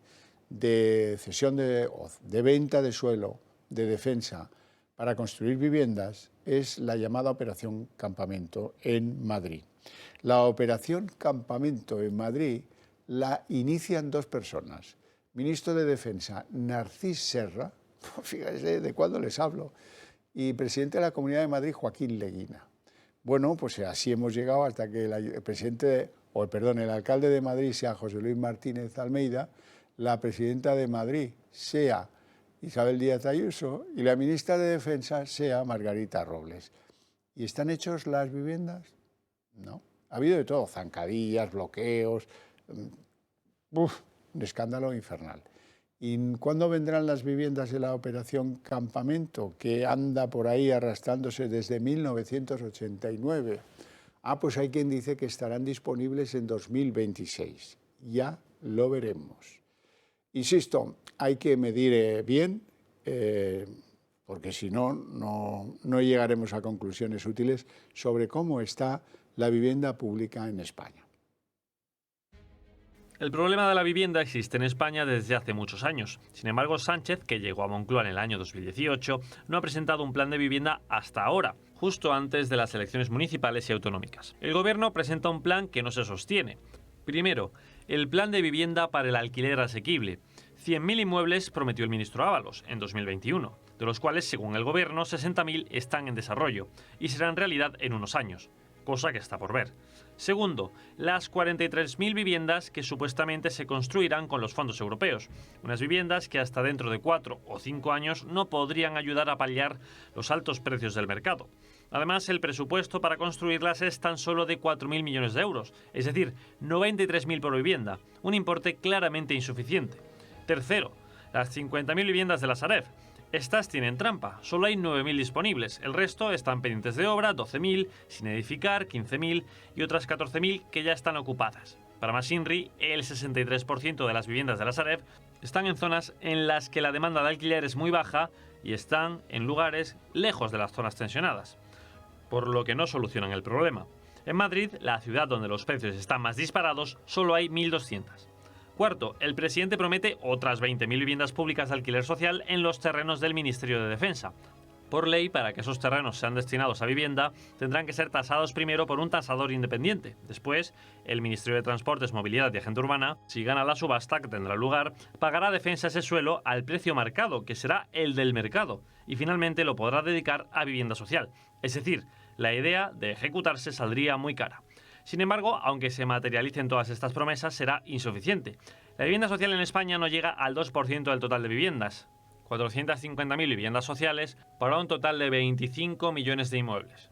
de cesión o de venta de suelo de defensa para construir viviendas es la llamada Operación Campamento en Madrid. La Operación Campamento en Madrid la inician dos personas. Ministro de Defensa Narcís Serra, fíjense de cuándo les hablo, y presidente de la Comunidad de Madrid Joaquín Leguina. Bueno, pues así hemos llegado hasta que el alcalde de Madrid sea José Luis Martínez Almeida, la presidenta de Madrid sea Isabel Díaz Ayuso y la ministra de Defensa sea Margarita Robles. ¿Y están hechos las viviendas? No. Ha habido de todo, zancadillas, bloqueos, un escándalo infernal. ¿Y cuándo vendrán las viviendas de la Operación Campamento, que anda por ahí arrastrándose desde 1989? Pues hay quien dice que estarán disponibles en 2026. Ya lo veremos. Insisto, hay que medir bien, porque si no, no llegaremos a conclusiones útiles sobre cómo está la vivienda pública en España. El problema de la vivienda existe en España desde hace muchos años. Sin embargo, Sánchez, que llegó a Moncloa en el año 2018, no ha presentado un plan de vivienda hasta ahora, justo antes de las elecciones municipales y autonómicas. El gobierno presenta un plan que no se sostiene. Primero, el plan de vivienda para el alquiler asequible. 100.000 inmuebles prometió el ministro Ábalos en 2021, de los cuales, según el gobierno, 60.000 están en desarrollo y serán realidad en unos años, cosa que está por ver. Segundo, las 43.000 viviendas que supuestamente se construirán con los fondos europeos, unas viviendas que hasta dentro de 4 o 5 años no podrían ayudar a paliar los altos precios del mercado. Además, el presupuesto para construirlas es tan solo de 4.000 millones de euros, es decir, 93.000 por vivienda, un importe claramente insuficiente. Tercero, las 50.000 viviendas de la Sareb. Estas tienen trampa, solo hay 9.000 disponibles, el resto están pendientes de obra, 12.000, sin edificar, 15.000 y otras 14.000 que ya están ocupadas. Para más INRI, el 63% de las viviendas de la Sareb están en zonas en las que la demanda de alquiler es muy baja y están en lugares lejos de las zonas tensionadas, por lo que no solucionan el problema. En Madrid, la ciudad donde los precios están más disparados, solo hay 1.200. Cuarto, el presidente promete otras 20.000 viviendas públicas de alquiler social en los terrenos del Ministerio de Defensa. Por ley, para que esos terrenos sean destinados a vivienda, tendrán que ser tasados primero por un tasador independiente. Después, el Ministerio de Transportes, Movilidad y Agenda Urbana, si gana la subasta que tendrá lugar, pagará a Defensa ese suelo al precio marcado, que será el del mercado, y finalmente lo podrá dedicar a vivienda social. Es decir, la idea de ejecutarse saldría muy cara. Sin embargo, aunque se materialicen todas estas promesas, será insuficiente. La vivienda social en España no llega al 2% del total de viviendas, 450.000 viviendas sociales para un total de 25 millones de inmuebles.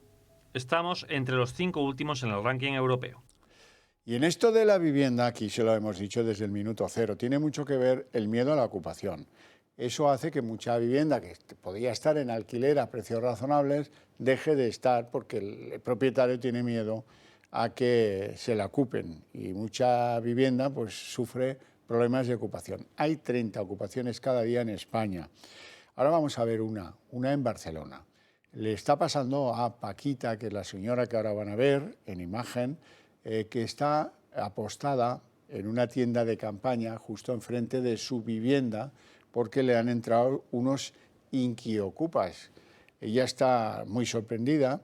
Estamos entre los 5 últimos en el ranking europeo. Y en esto de la vivienda, aquí se lo hemos dicho desde el minuto cero, tiene mucho que ver el miedo a la ocupación. Eso hace que mucha vivienda que podía estar en alquiler a precios razonables deje de estar porque el propietario tiene miedo a que se la ocupen y mucha vivienda pues sufre problemas de ocupación. Hay 30 ocupaciones cada día en España. Ahora vamos a ver una en Barcelona. Le está pasando a Paquita, que es la señora que ahora van a ver en imagen, que está apostada en una tienda de campaña justo enfrente de su vivienda porque le han entrado unos inquiocupas. Ella está muy sorprendida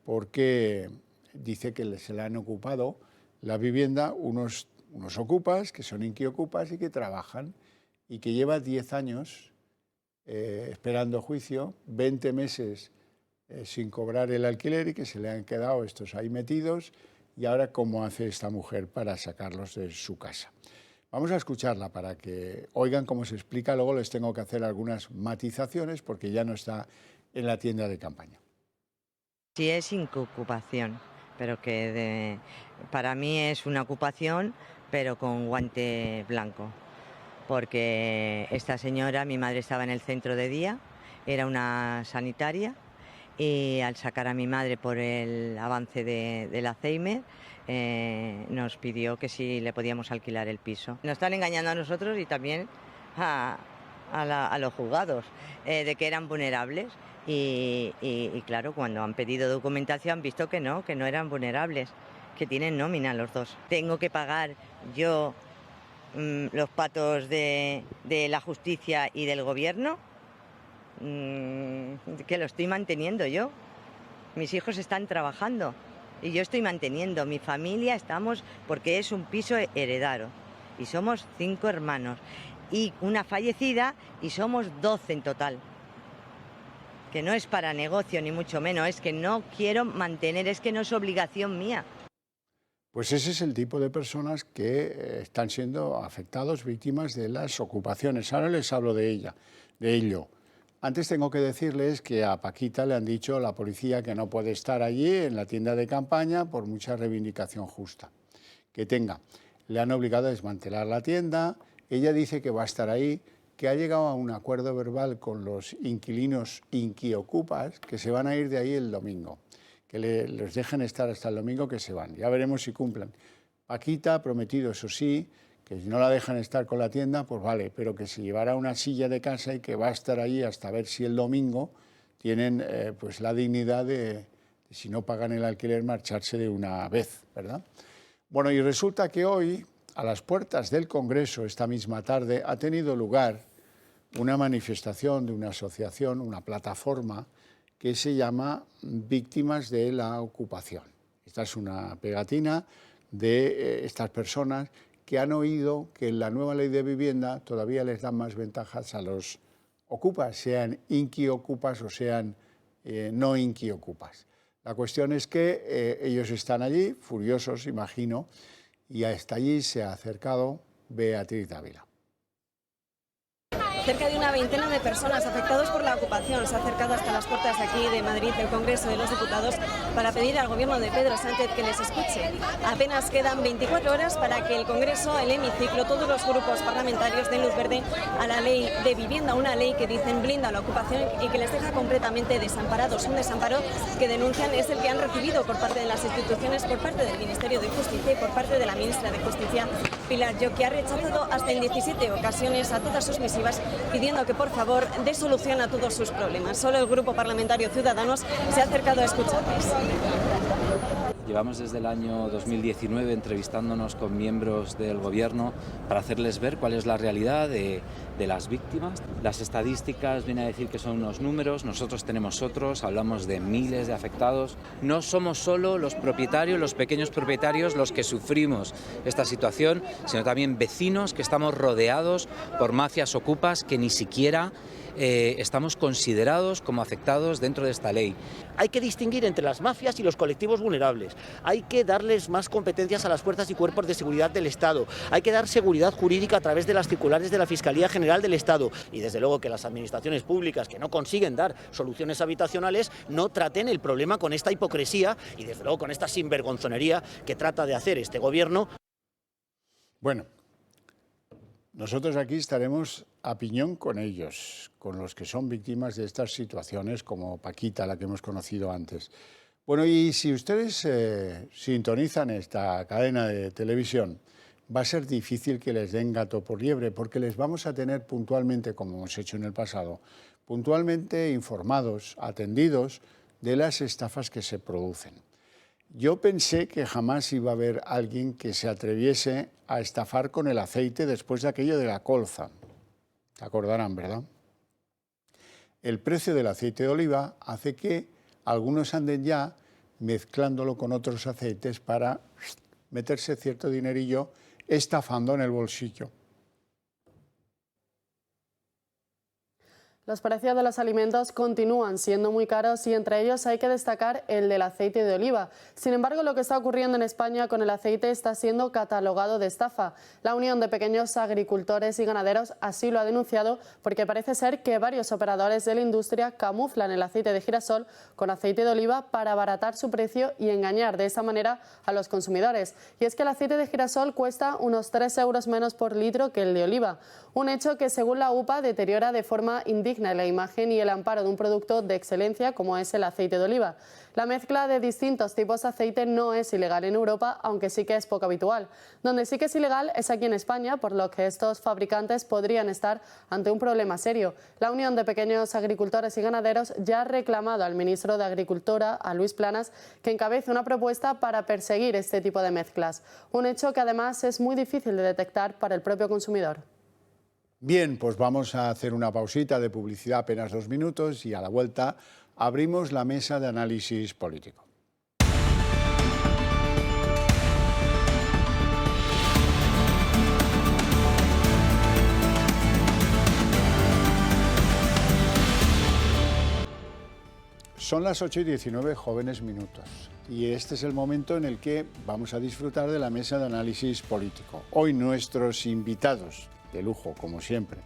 porque dice que se le han ocupado la vivienda unos ocupas, que son inquiocupas y que trabajan, y que lleva 10 años esperando juicio, 20 meses sin cobrar el alquiler y que se le han quedado estos ahí metidos, y ahora cómo hace esta mujer para sacarlos de su casa. Vamos a escucharla para que oigan cómo se explica, luego les tengo que hacer algunas matizaciones porque ya no está en la tienda de campaña. Sí, es incubación, pero que para mí es una ocupación, pero con guante blanco, porque esta señora, mi madre estaba en el centro de día, era una sanitaria, y al sacar a mi madre por el avance del Alzheimer, nos pidió que si le podíamos alquilar el piso. Nos están engañando a nosotros y también a a los juzgados de que eran vulnerables. Y claro, cuando han pedido documentación han visto que no eran vulnerables, que tienen nómina los dos. Tengo que pagar yo los patos de la justicia y del gobierno, que lo estoy manteniendo yo. Mis hijos están trabajando y yo estoy manteniendo. Mi familia estamos, porque es un piso heredado y somos 5 hermanos y una fallecida y somos 12 en total. Que no es para negocio ni mucho menos, es que no quiero mantener, es que no es obligación mía. Pues ese es el tipo de personas que están siendo afectados, víctimas de las ocupaciones. Ahora les hablo de ello. Antes tengo que decirles que a Paquita le han dicho a la policía que no puede estar allí en la tienda de campaña por mucha reivindicación justa que tenga. Le han obligado a desmantelar la tienda, ella dice que va a estar ahí, que ha llegado a un acuerdo verbal con los inquilinos inquiocupas que se van a ir de ahí el domingo, que les dejen estar hasta el domingo, que se van. Ya veremos si cumplen. Paquita ha prometido, eso sí, que si no la dejan estar con la tienda, pues vale, pero que se llevará una silla de casa y que va a estar ahí hasta ver si el domingo tienen pues la dignidad de, si no pagan el alquiler, marcharse de una vez, ¿verdad? Bueno, y resulta que hoy, a las puertas del Congreso, esta misma tarde, ha tenido lugar una manifestación de una asociación, una plataforma que se llama Víctimas de la Ocupación. Esta es una pegatina de estas personas que han oído que en la nueva ley de vivienda todavía les dan más ventajas a los ocupas, sean inquiocupas o sean no inquiocupas. La cuestión es que ellos están allí, furiosos, imagino, y hasta allí se ha acercado Beatriz Dávila. Cerca de una veintena de personas afectadas por la ocupación se ha acercado hasta las puertas de aquí de Madrid del Congreso de los Diputados para pedir al gobierno de Pedro Sánchez que les escuche. Apenas quedan 24 horas para que el Congreso, el hemiciclo, todos los grupos parlamentarios den luz verde a la ley de vivienda, una ley que dicen blinda la ocupación y que les deja completamente desamparados. Un desamparo que denuncian es el que han recibido por parte de las instituciones, por parte del Ministerio de Justicia y por parte de la ministra de Justicia, Pilar Llop, que ha rechazado hasta en 17 ocasiones a todas sus misivas, pidiendo que por favor dé solución a todos sus problemas. Solo el Grupo Parlamentario Ciudadanos se ha acercado a escucharles. Llevamos desde el año 2019 entrevistándonos con miembros del Gobierno para hacerles ver cuál es la realidad de las víctimas. Las estadísticas vienen a decir que son unos números, nosotros tenemos otros, hablamos de miles de afectados. No somos solo los propietarios, los pequeños propietarios, los que sufrimos esta situación, sino también vecinos que estamos rodeados por mafias ocupas que ni siquiera estamos considerados como afectados dentro de esta ley. Hay que distinguir entre las mafias y los colectivos vulnerables. Hay que darles más competencias a las fuerzas y cuerpos de seguridad del Estado. Hay que dar seguridad jurídica a través de las circulares de la Fiscalía General del Estado. Y desde luego que las administraciones públicas que no consiguen dar soluciones habitacionales no traten el problema con esta hipocresía y desde luego con esta sinvergonzonería que trata de hacer este gobierno. Bueno, nosotros aquí estaremos a piñón con ellos, con los que son víctimas de estas situaciones, como Paquita, la que hemos conocido antes. Bueno, y si ustedes sintonizan esta cadena de televisión, va a ser difícil que les den gato por liebre, porque les vamos a tener puntualmente, como hemos hecho en el pasado, puntualmente informados, atendidos de las estafas que se producen. Yo pensé que jamás iba a haber alguien que se atreviese a estafar con el aceite después de aquello de la colza. Se acordarán, ¿verdad? El precio del aceite de oliva hace que algunos anden ya mezclándolo con otros aceites para meterse cierto dinerillo estafando en el bolsillo. Los precios de los alimentos continúan siendo muy caros y entre ellos hay que destacar el del aceite de oliva. Sin embargo, lo que está ocurriendo en España con el aceite está siendo catalogado de estafa. La Unión de Pequeños Agricultores y Ganaderos así lo ha denunciado porque parece ser que varios operadores de la industria camuflan el aceite de girasol con aceite de oliva para abaratar su precio y engañar de esa manera a los consumidores. Y es que el aceite de girasol cuesta unos 3 euros menos por litro que el de oliva. Un hecho que, según la UPA, deteriora de forma indigna digna la imagen y el amparo de un producto de excelencia como es el aceite de oliva. La mezcla de distintos tipos de aceite no es ilegal en Europa, aunque sí que es poco habitual. Donde sí que es ilegal es aquí en España, por lo que estos fabricantes podrían estar ante un problema serio. La Unión de Pequeños Agricultores y Ganaderos ya ha reclamado al ministro de Agricultura, a Luis Planas, que encabece una propuesta para perseguir este tipo de mezclas. Un hecho que además es muy difícil de detectar para el propio consumidor. Bien, pues vamos a hacer una pausita de publicidad, apenas 2 minutos, y a la vuelta abrimos la mesa de análisis político. Son las 8:19, jóvenes minutos, y este es el momento en el que vamos a disfrutar de la mesa de análisis político. Hoy nuestros invitados, de lujo, como siempre,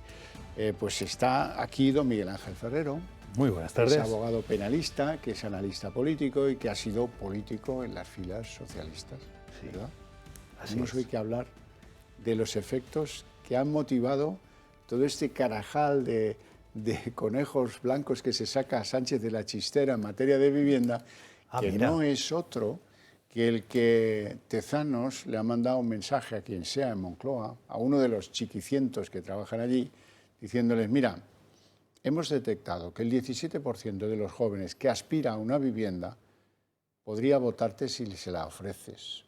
pues está aquí don Miguel Ángel Ferrero. Muy buenas tardes. Es abogado penalista, que es analista político y que ha sido político en las filas socialistas, ¿verdad? Tenemos hoy que hablar de los efectos que han motivado todo este carajal de conejos blancos que se saca Sánchez de la chistera en materia de vivienda, que mira, no es otro que el que Tezanos le ha mandado un mensaje a quien sea en Moncloa, a uno de los chiquicientos que trabajan allí, diciéndoles, mira, hemos detectado que el 17% de los jóvenes que aspira a una vivienda podría votarte si se la ofreces.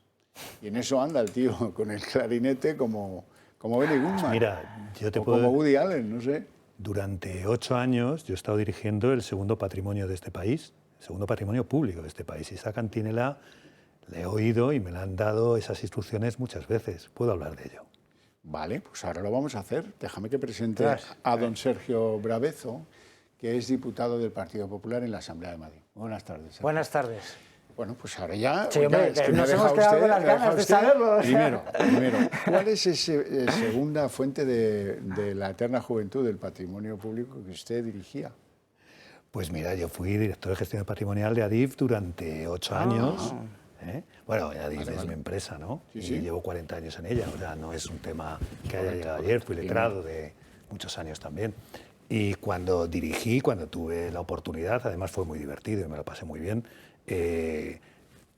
Y en eso anda el tío con el clarinete como Benny Goodman. Mira, yo te puedo... como Woody Allen, no sé. Durante 8 años yo he estado dirigiendo el segundo patrimonio de este país, el segundo patrimonio público de este país. Y esa cantinela le he oído y me la han dado esas instrucciones muchas veces. Puedo hablar de ello. Vale, pues ahora lo vamos a hacer. Déjame que presente a don Sergio Bravezo, que es diputado del Partido Popular en la Asamblea de Madrid. Buenas tardes, Sergio. Buenas tardes. Bueno, pues ahora ya... Sí, hombre, es que nos hemos quedado con las ganas de saberlo. Primero, ¿cuál es esa segunda fuente de la eterna juventud del patrimonio público que usted dirigía? Pues mira, yo fui director de gestión patrimonial de ADIF durante 8 años. Bueno, ADIF es mi empresa, ¿no? Sí, sí. Y llevo 40 años en ella, o sea, no es un tema que haya llegado ayer, fui letrado de muchos años también. Y cuando dirigí, cuando tuve la oportunidad, además fue muy divertido y me lo pasé muy bien,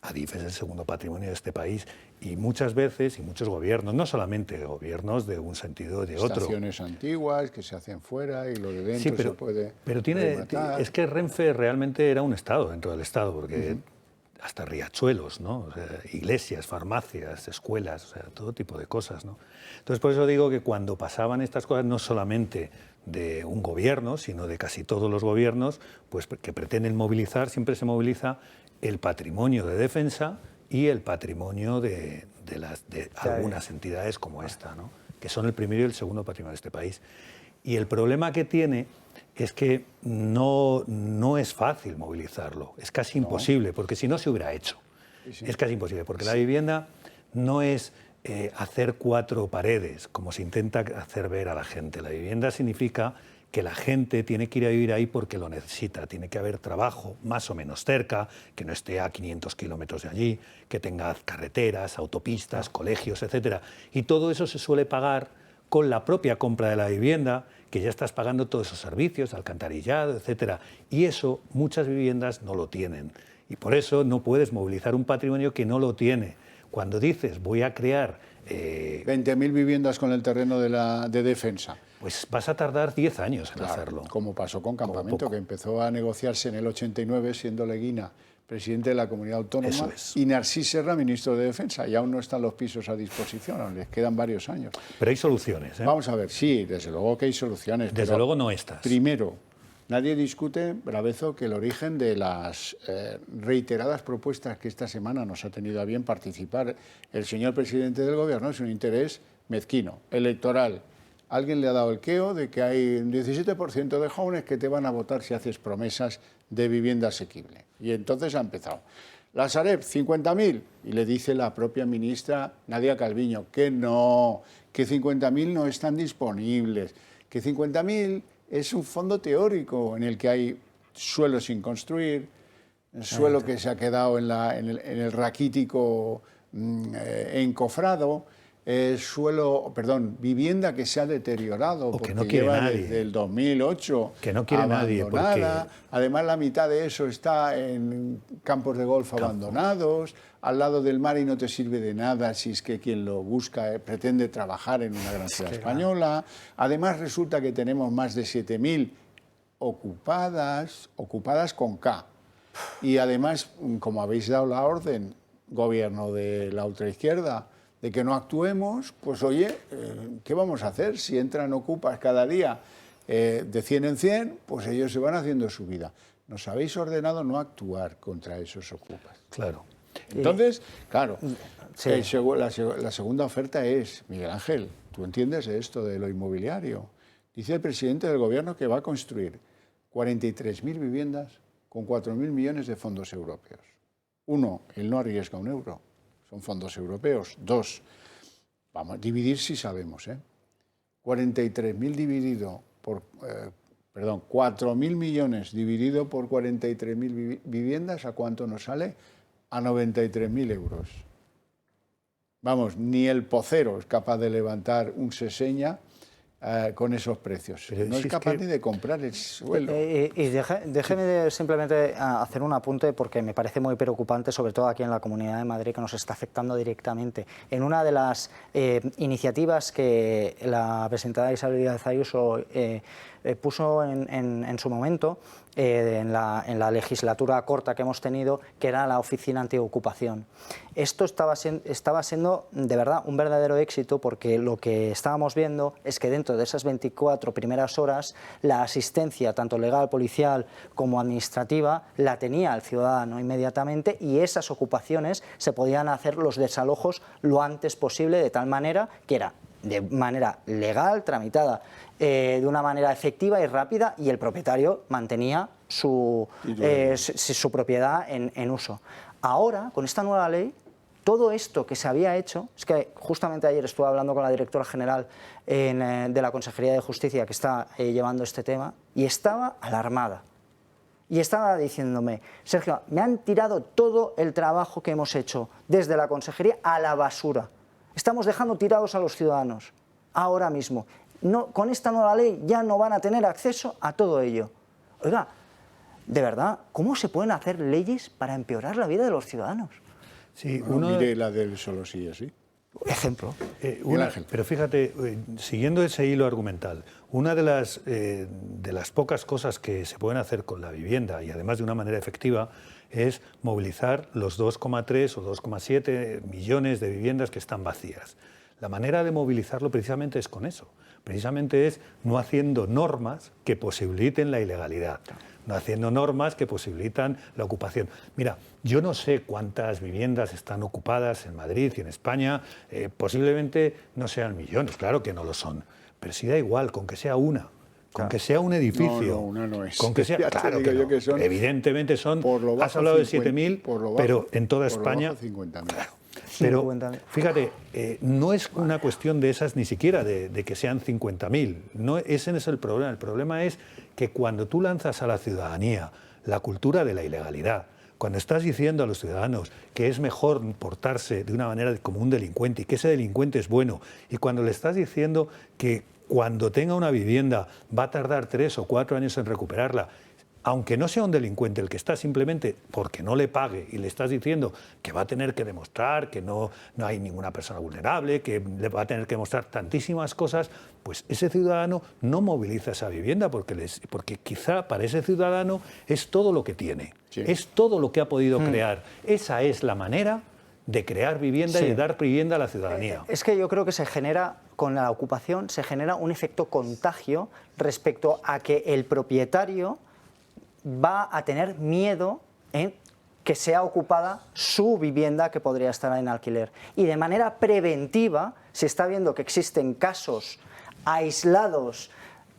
ADIF es el segundo patrimonio de este país y muchas veces, y muchos gobiernos, no solamente gobiernos de un sentido o de otro. Estaciones antiguas que se hacen fuera y lo de dentro sí, pero, se puede pero es que Renfe realmente era un Estado dentro del Estado, porque hasta riachuelos, ¿no? O sea, iglesias, farmacias, escuelas, o sea, todo tipo de cosas, ¿no? Entonces, por eso digo que cuando pasaban estas cosas, no solamente de un gobierno, sino de casi todos los gobiernos, pues que pretenden movilizar, siempre se moviliza el patrimonio de defensa y el patrimonio de algunas entidades como esta, ¿no? Que son el primero y el segundo patrimonio de este país. Y el problema que tiene es que no es fácil movilizarlo, es casi imposible, porque si no se hubiera hecho. Es casi imposible, porque la vivienda no es hacer 4 paredes, como se intenta hacer ver a la gente. La vivienda significa que la gente tiene que ir a vivir ahí porque lo necesita, tiene que haber trabajo más o menos cerca, que no esté a 500 kilómetros de allí, que tenga carreteras, autopistas, colegios, etc. Y todo eso se suele pagar con la propia compra de la vivienda, que ya estás pagando todos esos servicios, alcantarillado, etc. Y eso muchas viviendas no lo tienen. Y por eso no puedes movilizar un patrimonio que no lo tiene. Cuando dices voy a crear 20.000 viviendas con el terreno de defensa, pues vas a tardar 10 años en hacerlo. Como pasó con Campamento, que empezó a negociarse en el 89, siendo Leguina presidente de la Comunidad Autónoma, y Narcís Serra, ministro de Defensa, y aún no están los pisos a disposición, les quedan varios años. Pero hay soluciones, ¿eh? Vamos a ver, sí, desde luego que hay soluciones. Desde luego no estas. Primero, nadie discute, Bravezo, que el origen de las reiteradas propuestas que esta semana nos ha tenido a bien participar el señor presidente del Gobierno es un interés mezquino, electoral. Alguien le ha dado el queo de que hay un 17% de jóvenes que te van a votar si haces promesas de vivienda asequible. Y entonces ha empezado. La Sareb, 50.000. Y le dice la propia ministra Nadia Calviño que no, que 50.000 no están disponibles, que 50.000 es un fondo teórico en el que hay suelo sin construir, suelo que se ha quedado en el raquítico encofrado, vivienda que se ha deteriorado o porque que no quiere lleva nadie. desde el 2008 que no quiere nadie porque... Además, la mitad de eso está en campos de golf abandonados, al lado del mar, y no te sirve de nada si es que quien lo busca pretende trabajar en una gran ciudad española. Además, resulta que tenemos más de 7.000 ocupadas con K. Y además, como habéis dado la orden, gobierno de la ultraizquierda, de que no actuemos, pues oye, ¿qué vamos a hacer? Si entran ocupas cada día de 100 en 100, pues ellos se van haciendo su vida. Nos habéis ordenado no actuar contra esos ocupas. Claro. Entonces, claro, Sí. la segunda oferta es, Miguel Ángel, ¿tú entiendes esto de lo inmobiliario? Dice el presidente del gobierno que va a construir 43.000 viviendas con 4.000 millones de fondos europeos. 1, él no arriesga un euro, son fondos europeos. 2, vamos a dividir si sabemos, 43.000 dividido por, 4.000 millones dividido por 43.000 viviendas, ¿a cuánto nos sale? A 93.000 euros. Vamos, ni el pocero es capaz de levantar un seseña con esos precios. Pero no es capaz ni de comprar el suelo. Déjeme simplemente hacer un apunte porque me parece muy preocupante, sobre todo aquí en la Comunidad de Madrid, que nos está afectando directamente. En una de las iniciativas que la presidenta Isabel Díaz Ayuso puso en su momento, en la legislatura corta que hemos tenido, que era la Oficina Antiocupación. Esto estaba siendo de verdad un verdadero éxito, porque lo que estábamos viendo es que dentro de esas 24 primeras horas la asistencia, tanto legal, policial como administrativa, la tenía el ciudadano inmediatamente, y esas ocupaciones se podían hacer los desalojos lo antes posible, de tal manera que era de manera legal, tramitada de una manera efectiva y rápida, y el propietario mantenía su propiedad en uso. Ahora, con esta nueva ley, todo esto que se había hecho, es que justamente ayer estuve hablando con la directora general de la Consejería de Justicia, que está llevando este tema, y estaba alarmada. Y estaba diciéndome, Sergio, me han tirado todo el trabajo que hemos hecho desde la Consejería a la basura. Estamos dejando tirados a los ciudadanos ahora mismo. No, con esta nueva ley ya no van a tener acceso a todo ello. Oiga, de verdad, ¿cómo se pueden hacer leyes para empeorar la vida de los ciudadanos? Sí, mire la del solo sí, así. Ejemplo. Pero fíjate, siguiendo ese hilo argumental, una de las pocas cosas que se pueden hacer con la vivienda, y además de una manera efectiva, es movilizar los 2,3 o 2,7 millones de viviendas que están vacías. La manera de movilizarlo precisamente es con eso. Precisamente es no haciendo normas que posibiliten la ilegalidad, no haciendo normas que posibilitan la ocupación. Mira, yo no sé cuántas viviendas están ocupadas en Madrid y en España, posiblemente no sean millones, claro que no lo son, pero sí da igual, con que sea una. Con que sea un edificio, una no es. Con que sea, claro que no. Que son, evidentemente son, has hablado de 7.000, pero en toda España, 50.000. Claro, pero fíjate, no es una cuestión de esas ni siquiera de que sean 50.000, no, ese no es el problema es que cuando tú lanzas a la ciudadanía la cultura de la ilegalidad, cuando estás diciendo a los ciudadanos que es mejor portarse de una manera como un delincuente y que ese delincuente es bueno, y cuando le estás diciendo que cuando tenga una vivienda va a tardar 3 o 4 años en recuperarla, aunque no sea un delincuente el que está simplemente porque no le pague, y le estás diciendo que va a tener que demostrar que no hay ninguna persona vulnerable, que le va a tener que demostrar tantísimas cosas, pues ese ciudadano no moviliza esa vivienda porque quizá para ese ciudadano es todo lo que tiene, es todo lo que ha podido crear. Esa es la manera de crear vivienda y de dar vivienda a la ciudadanía. Es que yo creo que se genera, con la ocupación, se genera un efecto contagio respecto a que el propietario va a tener miedo en que sea ocupada su vivienda que podría estar en alquiler. Y de manera preventiva, se está viendo que existen casos aislados,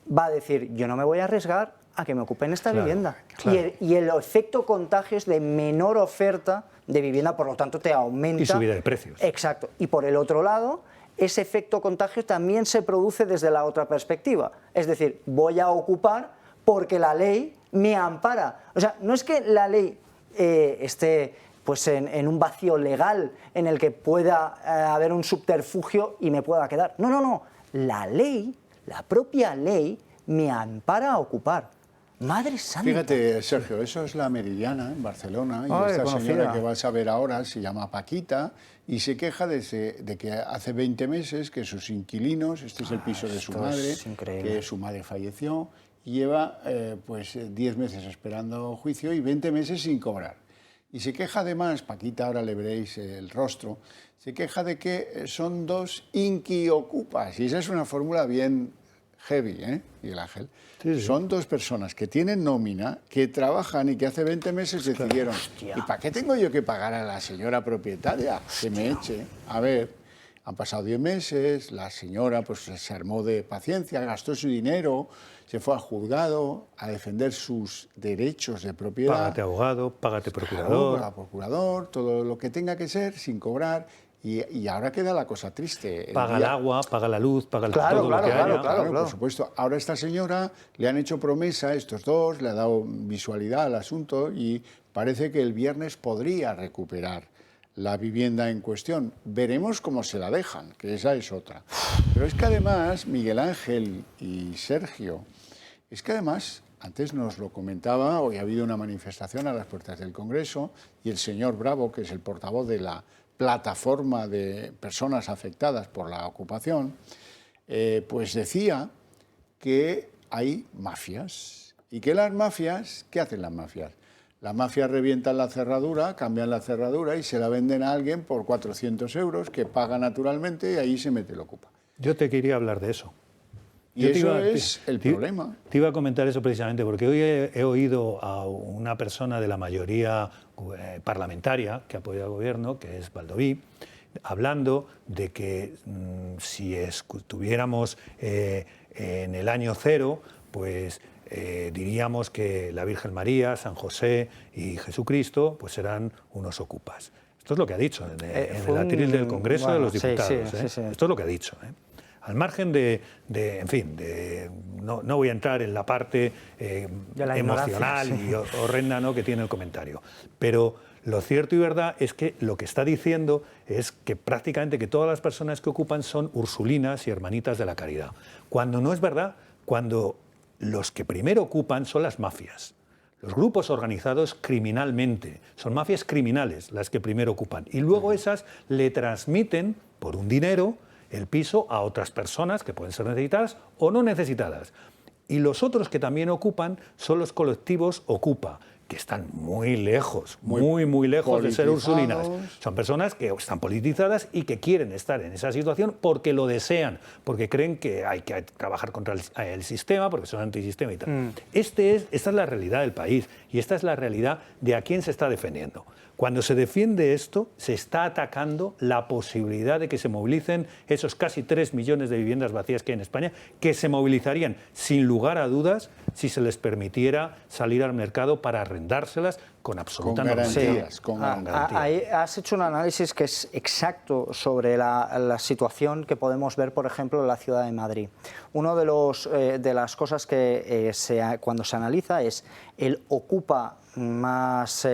va a decir, yo no me voy a arriesgar a que me ocupen esta vivienda. Claro. Y el efecto contagio es de menor oferta de vivienda, por lo tanto te aumenta... Y subida de precios. Exacto. Y por el otro lado, ese efecto contagio también se produce desde la otra perspectiva. Es decir, voy a ocupar porque la ley me ampara. O sea, no es que la ley esté pues en un vacío legal en el que pueda haber un subterfugio y me pueda quedar. No, no, no. La ley, la propia ley, me ampara a ocupar. Madre santa. Fíjate, Sergio, eso es la Meridiana en Barcelona, y esta señora que vas a ver ahora se llama Paquita y se queja de que hace 20 meses que sus inquilinos, este es el piso de su madre, que su madre falleció, y lleva pues 10 meses esperando juicio y 20 meses sin cobrar. Y se queja además, Paquita, ahora le veréis el rostro, se queja de que son 2 inquiocupas, y esa es una fórmula bien heavy, Miguel Ángel. Sí, sí. Son 2 personas que tienen nómina, que trabajan y que hace 20 meses decidieron, ¿y para qué tengo yo que pagar a la señora propietaria que me eche? A ver, han pasado 10 meses, la señora pues se armó de paciencia, gastó su dinero, se fue al juzgado a defender sus derechos de propiedad. Págate abogado, págate procurador. Claro, procurador, todo lo que tenga que ser, sin cobrar. Y ahora queda la cosa triste. Paga el agua, paga la luz, paga todo lo que haya. Claro, por supuesto. Ahora a esta señora le han hecho promesa, estos 2, le ha dado visualidad al asunto y parece que el viernes podría recuperar la vivienda en cuestión. Veremos cómo se la dejan, que esa es otra. Pero es que además, Miguel Ángel y Sergio, es que además, antes nos lo comentaba, hoy ha habido una manifestación a las puertas del Congreso y el señor Bravo, que es el portavoz de la plataforma de personas afectadas por la ocupación, pues decía que hay mafias y que las mafias, ¿qué hacen las mafias? Las mafias revientan la cerradura, cambian la cerradura y se la venden a alguien por 400 euros que paga naturalmente y ahí se mete el ocupa. Yo te quería hablar de eso. Y eso es el problema. Te iba a comentar eso precisamente porque hoy he oído a una persona de la mayoría parlamentaria que apoya al gobierno, que es Baldoví, hablando de que si estuviéramos en el año 0, pues diríamos que la Virgen María, San José y Jesucristo pues serán unos ocupas. Esto es lo que ha dicho en el atril del Congreso de los Diputados. Sí. Esto es lo que ha dicho. Al margen en fin, no voy a entrar en la parte emocional y horrenda, ¿no?, que tiene el comentario. Pero lo cierto y verdad es que lo que está diciendo es que prácticamente que todas las personas que ocupan son ursulinas y hermanitas de la caridad. Cuando no es verdad, cuando los que primero ocupan son las mafias. Los grupos organizados criminalmente, son mafias criminales las que primero ocupan. Y luego esas le transmiten por un dinero el piso a otras personas que pueden ser necesitadas o no necesitadas. Y los otros que también ocupan son los colectivos Ocupa, que están muy lejos, muy lejos de ser ursulinas. Son personas que están politizadas y que quieren estar en esa situación porque lo desean, porque creen que hay que trabajar contra el sistema, porque son antisistema y tal. Esta es la realidad del país y esta es la realidad de a quién se está defendiendo. Cuando se defiende esto, se está atacando la posibilidad de que se movilicen esos casi 3 millones de viviendas vacías que hay en España, que se movilizarían sin lugar a dudas si se les permitiera salir al mercado para arrendárselas con absoluta normalidad. Con garantías. Ahí has hecho un análisis que es exacto sobre la situación que podemos ver, por ejemplo, en la ciudad de Madrid. Una de las cosas que cuando se analiza es el ocupa más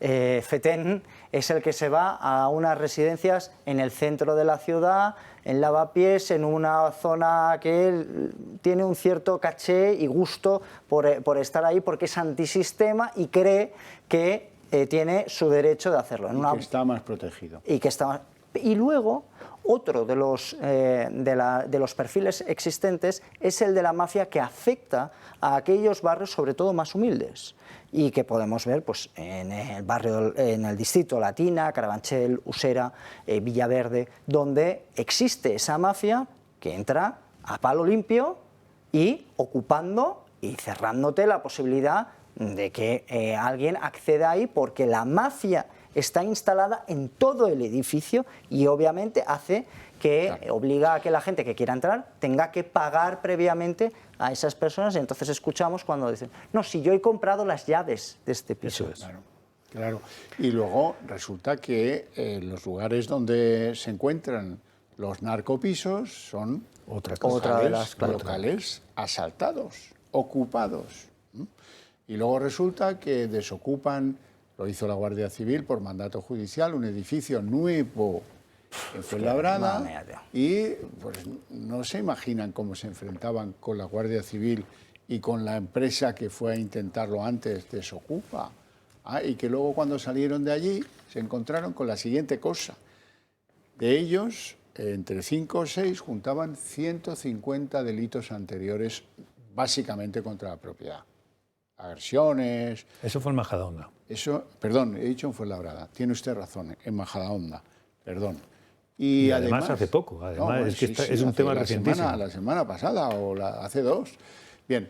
fetén es el que se va a unas residencias en el centro de la ciudad, en Lavapiés, en una zona que tiene un cierto caché y gusto por estar ahí porque es antisistema y cree que tiene su derecho de hacerlo. Que está más protegido. Y luego, otro de los perfiles existentes es el de la mafia que afecta a aquellos barrios, sobre todo más humildes, y que podemos ver pues, en el distrito Latina, Carabanchel, Usera, Villaverde, donde existe esa mafia que entra a palo limpio y ocupando y cerrándote la posibilidad de que alguien acceda ahí, porque la mafia está instalada en todo el edificio y obviamente hace que obliga a que la gente que quiera entrar tenga que pagar previamente a esas personas, y entonces escuchamos cuando dicen, no, si yo he comprado las llaves de este piso. Eso es. Claro. Y luego resulta que los lugares donde se encuentran los narcopisos son locales asaltados, ocupados. Y luego resulta que desocupan Lo hizo la Guardia Civil por mandato judicial, un edificio nuevo en Fuenlabrada, y pues no se imaginan cómo se enfrentaban con la Guardia Civil y con la empresa que fue a intentarlo antes, Desocupa. Y que luego cuando salieron de allí se encontraron con la siguiente cosa. De ellos, entre 5 o 6, juntaban 150 delitos anteriores, básicamente contra la propiedad. Agresiones... Eso fue en Majadahonda. Eso, perdón, he dicho en Fuenlabrada. Tiene usted razón, en Majadahonda, perdón. Y además hace poco, es que es un tema recientísimo. La semana pasada o hace 2. Bien,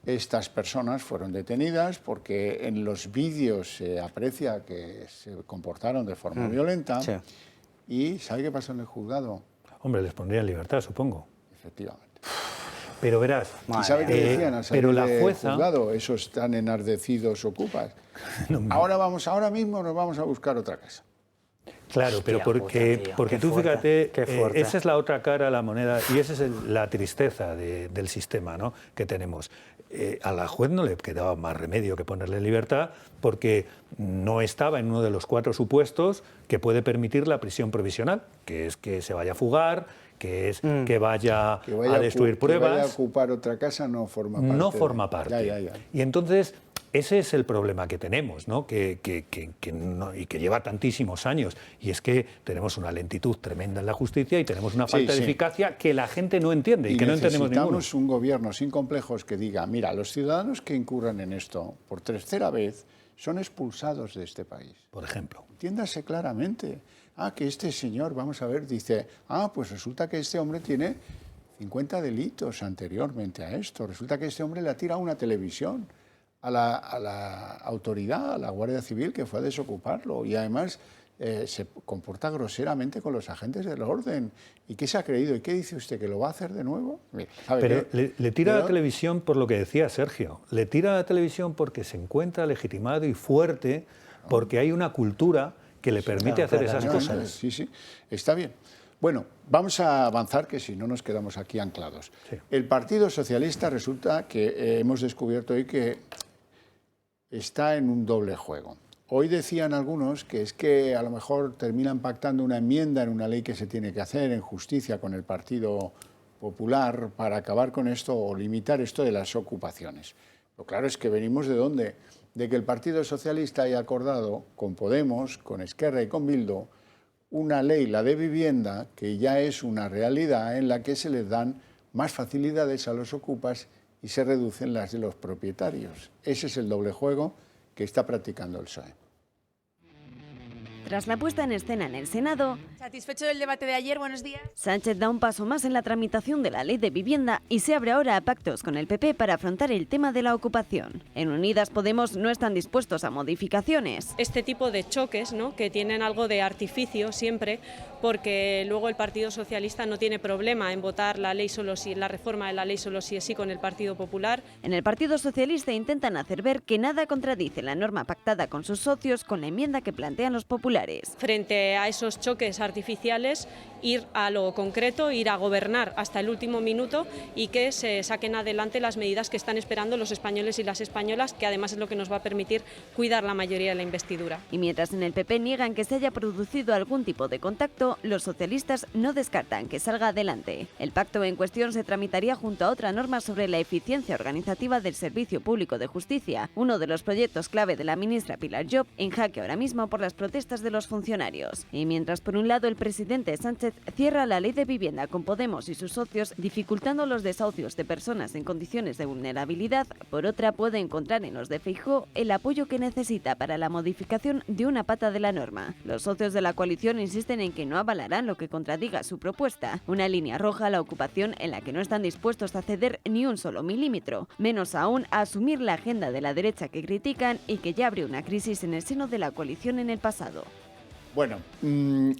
estas personas fueron detenidas porque en los vídeos se aprecia que se comportaron de forma violenta. Sí. ¿Y sabe qué pasó en el juzgado? Hombre, les pondría en libertad, supongo. Efectivamente. Pero verás... ¿Y sabe qué decían al salir del juzgado? Esos tan enardecidos ocupas. Ahora mismo nos vamos a buscar otra casa. Claro, pero porque tú fíjate, esa es la otra cara de la moneda y esa es la tristeza del sistema, ¿no?, que tenemos. A la juez no le quedaba más remedio que ponerle en libertad porque no estaba en uno de los 4 supuestos que puede permitir la prisión provisional, que es que se vaya a fugar, que es que vaya a destruir pruebas. Que vaya a ocupar otra casa no forma parte. No forma parte. Ya. Y entonces... ese es el problema que tenemos, ¿no? Y que lleva tantísimos años. Y es que tenemos una lentitud tremenda en la justicia y tenemos una falta de eficacia que la gente no entiende y que no entendemos ninguno. Necesitamos un gobierno sin complejos que diga, mira, los ciudadanos que incurran en esto por tercera vez son expulsados de este país. Por ejemplo. Entiéndase claramente. Que este señor, vamos a ver, dice, pues resulta que este hombre tiene 50 delitos anteriormente a esto. Resulta que este hombre le ha tirado una televisión a la autoridad, a la Guardia Civil, que fue a desocuparlo, y además se comporta groseramente con los agentes del orden. ¿Y qué se ha creído? ¿Y qué dice usted? ¿Que lo va a hacer de nuevo? Pero le tira a la televisión por lo que decía Sergio. Le tira a la televisión porque se encuentra legitimado y fuerte, porque hay una cultura que le permite hacer esas cosas. Sí, está bien. Bueno, vamos a avanzar, que si no nos quedamos aquí anclados. Sí. El Partido Socialista resulta que hemos descubierto hoy que está en un doble juego. Hoy decían algunos que es que a lo mejor terminan pactando una enmienda en una ley que se tiene que hacer en justicia con el Partido Popular para acabar con esto o limitar esto de las ocupaciones. Lo claro es que venimos ¿de dónde? De que el Partido Socialista haya acordado con Podemos, con Esquerra y con Bildu una ley, la de vivienda, que ya es una realidad en la que se les dan más facilidades a los ocupas y se reducen las de los propietarios. Ese es el doble juego que está practicando el PSOE. Tras la puesta en escena en el Senado, ¿satisfecho del debate de ayer? Buenos días. Sánchez da un paso más en la tramitación de la ley de vivienda y se abre ahora a pactos con el PP para afrontar el tema de la ocupación. En Unidas Podemos no están dispuestos a modificaciones. Este tipo de choques, ¿no?, que tienen algo de artificio siempre, porque luego el Partido Socialista no tiene problema en votar la reforma de la ley solo si es sí con el Partido Popular. En el Partido Socialista intentan hacer ver que nada contradice la norma pactada con sus socios con la enmienda que plantean los populares. Frente a esos choques artificiales, ir a lo concreto, ir a gobernar hasta el último minuto y que se saquen adelante las medidas que están esperando los españoles y las españolas, que además es lo que nos va a permitir cuidar la mayoría de la investidura. Y mientras en el PP niegan que se haya producido algún tipo de contacto, los socialistas no descartan que salga adelante. El pacto en cuestión se tramitaría junto a otra norma sobre la eficiencia organizativa del Servicio Público de Justicia, uno de los proyectos clave de la ministra Pilar Llop, en jaque ahora mismo por las protestas de los funcionarios. Y mientras por un lado el presidente Sánchez cierra la ley de vivienda con Podemos y sus socios, dificultando los desahucios de personas en condiciones de vulnerabilidad, por otra puede encontrar en los de Feijóo el apoyo que necesita para la modificación de una pata de la norma. Los socios de la coalición insisten en que no avalarán lo que contradiga su propuesta, una línea roja a la ocupación en la que no están dispuestos a ceder ni un solo milímetro, menos aún a asumir la agenda de la derecha que critican y que ya abrió una crisis en el seno de la coalición en el pasado. Bueno,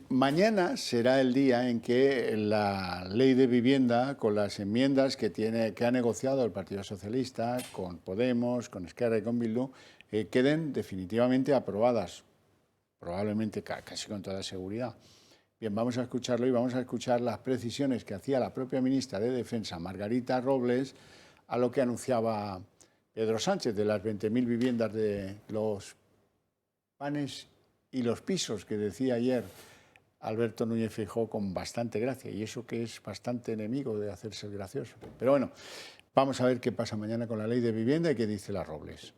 mañana será el día en que la ley de vivienda, con las enmiendas que ha negociado el Partido Socialista, con Podemos, con Esquerra y con Bildu, queden definitivamente aprobadas, probablemente casi con toda seguridad. Bien, vamos a escucharlo y vamos a escuchar las precisiones que hacía la propia ministra de Defensa, Margarita Robles, a lo que anunciaba Pedro Sánchez de las 20.000 viviendas de los panes y los pisos, que decía ayer Alberto Núñez Feijóo con bastante gracia, y eso que es bastante enemigo de hacerse el gracioso. Pero bueno, vamos a ver qué pasa mañana con la ley de vivienda y qué dice la Robles.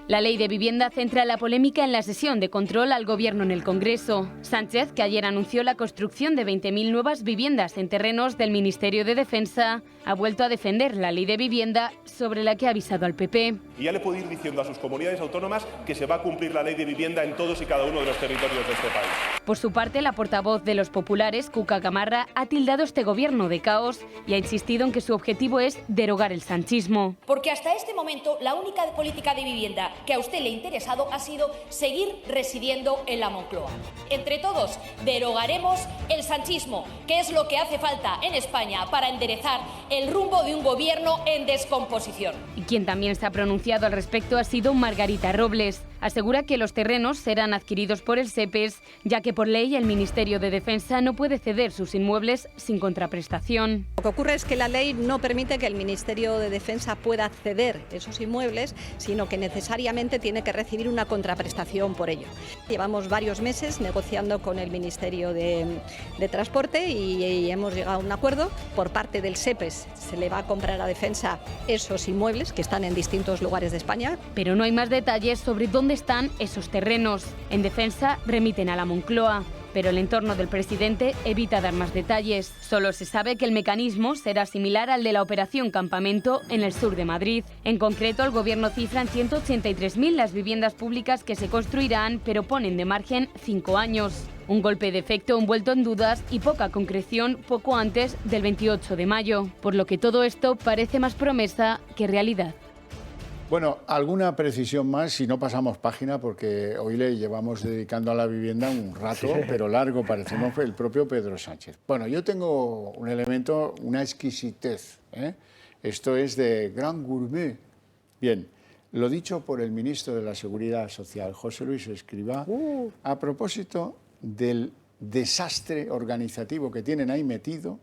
La ley de vivienda centra la polémica en la sesión de control al Gobierno en el Congreso. Sánchez, que ayer anunció la construcción de 20.000 nuevas viviendas en terrenos del Ministerio de Defensa, ha vuelto a defender la ley de vivienda sobre la que ha avisado al PP. Y ya le puedo ir diciendo a sus comunidades autónomas que se va a cumplir la ley de vivienda en todos y cada uno de los territorios de este país. Por su parte, la portavoz de los populares, Cuca Gamarra, ha tildado este gobierno de caos y ha insistido en que su objetivo es derogar el sanchismo. Porque hasta este momento la única política de vivienda que a usted le ha interesado ha sido seguir residiendo en la Moncloa. Entre todos derogaremos el sanchismo, que es lo que hace falta en España para enderezar el rumbo de un gobierno en descomposición. Y quien también se ha pronunciado al respecto ha sido Margarita Robles. Asegura que los terrenos serán adquiridos por el SEPES, ya que por ley el Ministerio de Defensa no puede ceder sus inmuebles sin contraprestación. Lo que ocurre es que la ley no permite que el Ministerio de Defensa pueda ceder esos inmuebles, sino que necesariamente tiene que recibir una contraprestación por ello. Llevamos varios meses negociando con el Ministerio de Transporte y hemos llegado a un acuerdo. Por parte del SEPES se le va a comprar a Defensa esos inmuebles que están en distintos lugares de España. Pero no hay más detalles sobre dónde están esos terrenos. En Defensa remiten a la Moncloa, pero el entorno del presidente evita dar más detalles. Solo se sabe que el mecanismo será similar al de la Operación Campamento en el sur de Madrid. En concreto, el Gobierno cifra en 183.000 las viviendas públicas que se construirán, pero ponen de margen 5 años. Un golpe de efecto envuelto en dudas y poca concreción poco antes del 28 de mayo, por lo que todo esto parece más promesa que realidad. Bueno, alguna precisión más, si no pasamos página, porque hoy le llevamos dedicando a la vivienda un rato, sí, pero largo, parecemos el propio Pedro Sánchez. Bueno, yo tengo un elemento, una exquisitez, ¿eh? Esto es de Grand Gourmet. Bien, lo dicho por el ministro de la Seguridad Social, José Luis Escrivá, a propósito del desastre organizativo que tienen ahí metido,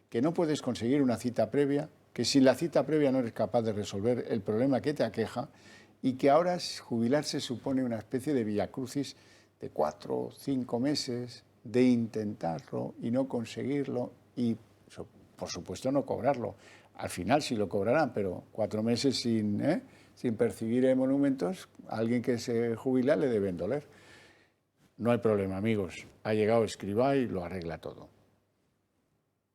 que no puedes conseguir una cita previa, que sin la cita previa no eres capaz de resolver el problema que te aqueja y que ahora jubilarse supone una especie de viacrucis de 4 o 5 meses de intentarlo y no conseguirlo y, por supuesto, no cobrarlo. Al final sí lo cobrarán, pero 4 meses sin percibir emolumentos, a alguien que se jubila le deben doler. No hay problema, amigos. Ha llegado Escrivá y lo arregla todo.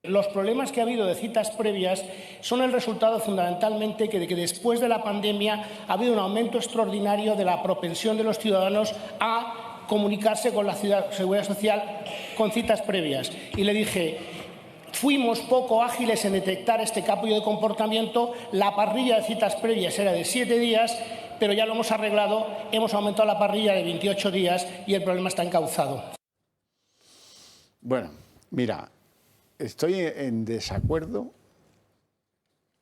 Los problemas que ha habido de citas previas son el resultado fundamentalmente de que después de la pandemia ha habido un aumento extraordinario de la propensión de los ciudadanos a comunicarse con la Seguridad Social con citas previas. Y le dije, fuimos poco ágiles en detectar este cambio de comportamiento, la parrilla de citas previas era de 7 días, pero ya lo hemos arreglado, hemos aumentado la parrilla de 28 días y el problema está encauzado. Bueno, mira, estoy en desacuerdo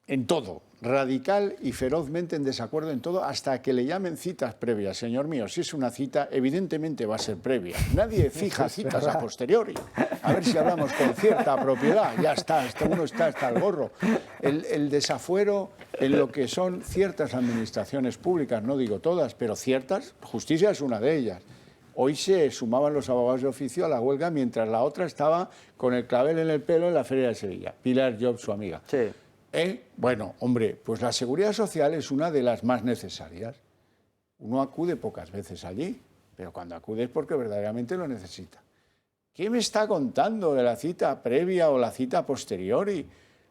en todo, radical y ferozmente en desacuerdo en todo, hasta que le llamen citas previas. Señor mío, si es una cita, evidentemente va a ser previa. Nadie fija citas a posteriori. A ver si hablamos con cierta propiedad. Ya está, uno está hasta el gorro. El desafuero en lo que son ciertas administraciones públicas, no digo todas, pero ciertas, justicia es una de ellas. Hoy se sumaban los abogados de oficio a la huelga mientras la otra estaba con el clavel en el pelo en la Feria de Sevilla. Pilar Job, su amiga. Sí. Bueno, hombre, pues la seguridad social es una de las más necesarias. Uno acude pocas veces allí, pero cuando acude es porque verdaderamente lo necesita. ¿Qué me está contando de la cita previa o la cita posteriori?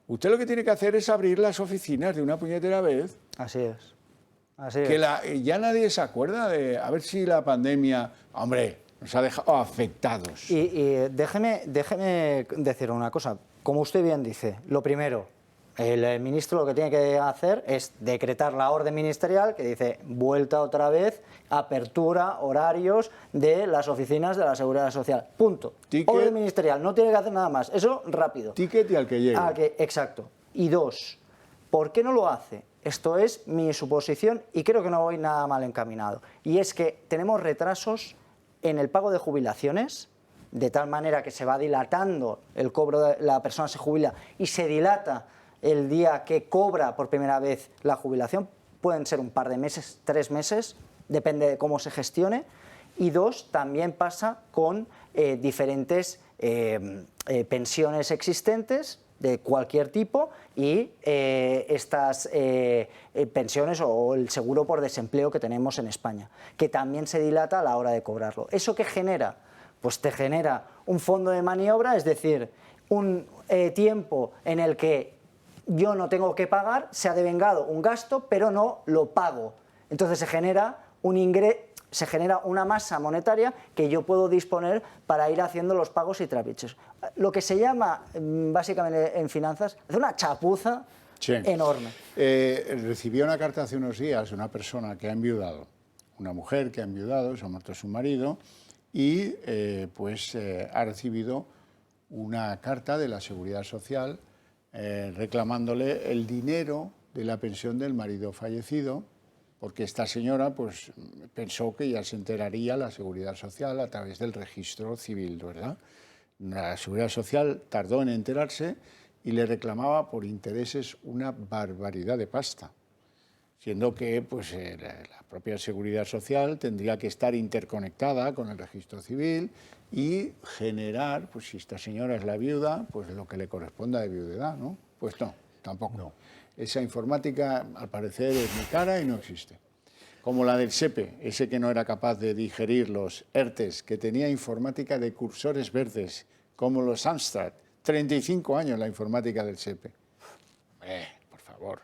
Usted lo que tiene que hacer es abrir las oficinas de una puñetera vez. Así es. Ya nadie se acuerda de a ver si la pandemia, hombre, nos ha dejado afectados. Y déjeme decir una cosa. Como usted bien dice, lo primero, el ministro lo que tiene que hacer es decretar la orden ministerial que dice vuelta otra vez, apertura, horarios de las oficinas de la Seguridad Social. Punto. Ticket, orden ministerial, no tiene que hacer nada más. Eso rápido. Ticket y al que llegue. Exacto. Y 2, ¿por qué no lo hace? Esto es mi suposición y creo que no voy nada mal encaminado. Y es que tenemos retrasos en el pago de jubilaciones, de tal manera que se va dilatando el cobro, la persona se jubila y se dilata el día que cobra por primera vez la jubilación. Pueden ser un par de meses, 3 meses, depende de cómo se gestione. Y dos, también pasa con diferentes pensiones existentes de cualquier tipo y estas pensiones o el seguro por desempleo que tenemos en España, que también se dilata a la hora de cobrarlo. ¿Eso qué genera? Pues te genera un fondo de maniobra, es decir, un tiempo en el que yo no tengo que pagar, se ha devengado un gasto, pero no lo pago. Entonces se genera un ingreso, se genera una masa monetaria que yo puedo disponer para ir haciendo los pagos y trámites. Lo que se llama, básicamente en finanzas, es una chapuza enorme. Recibí una carta hace unos días de una persona que ha enviudado, una mujer que ha enviudado, se ha muerto su marido, y ha recibido una carta de la Seguridad Social reclamándole el dinero de la pensión del marido fallecido, porque esta señora pues, pensó que ya se enteraría la Seguridad Social a través del registro civil, ¿verdad? La Seguridad Social tardó en enterarse y le reclamaba por intereses una barbaridad de pasta, siendo que pues, la propia Seguridad Social tendría que estar interconectada con el registro civil y generar, pues si esta señora es la viuda, pues lo que le corresponda de viudedad, ¿no? Pues no, tampoco. No. Esa informática, al parecer, es muy cara y no existe. Como la del SEPE, ese que no era capaz de digerir los ERTES, que tenía informática de cursores verdes, como los Amstrad. 35 años la informática del SEPE. Por favor,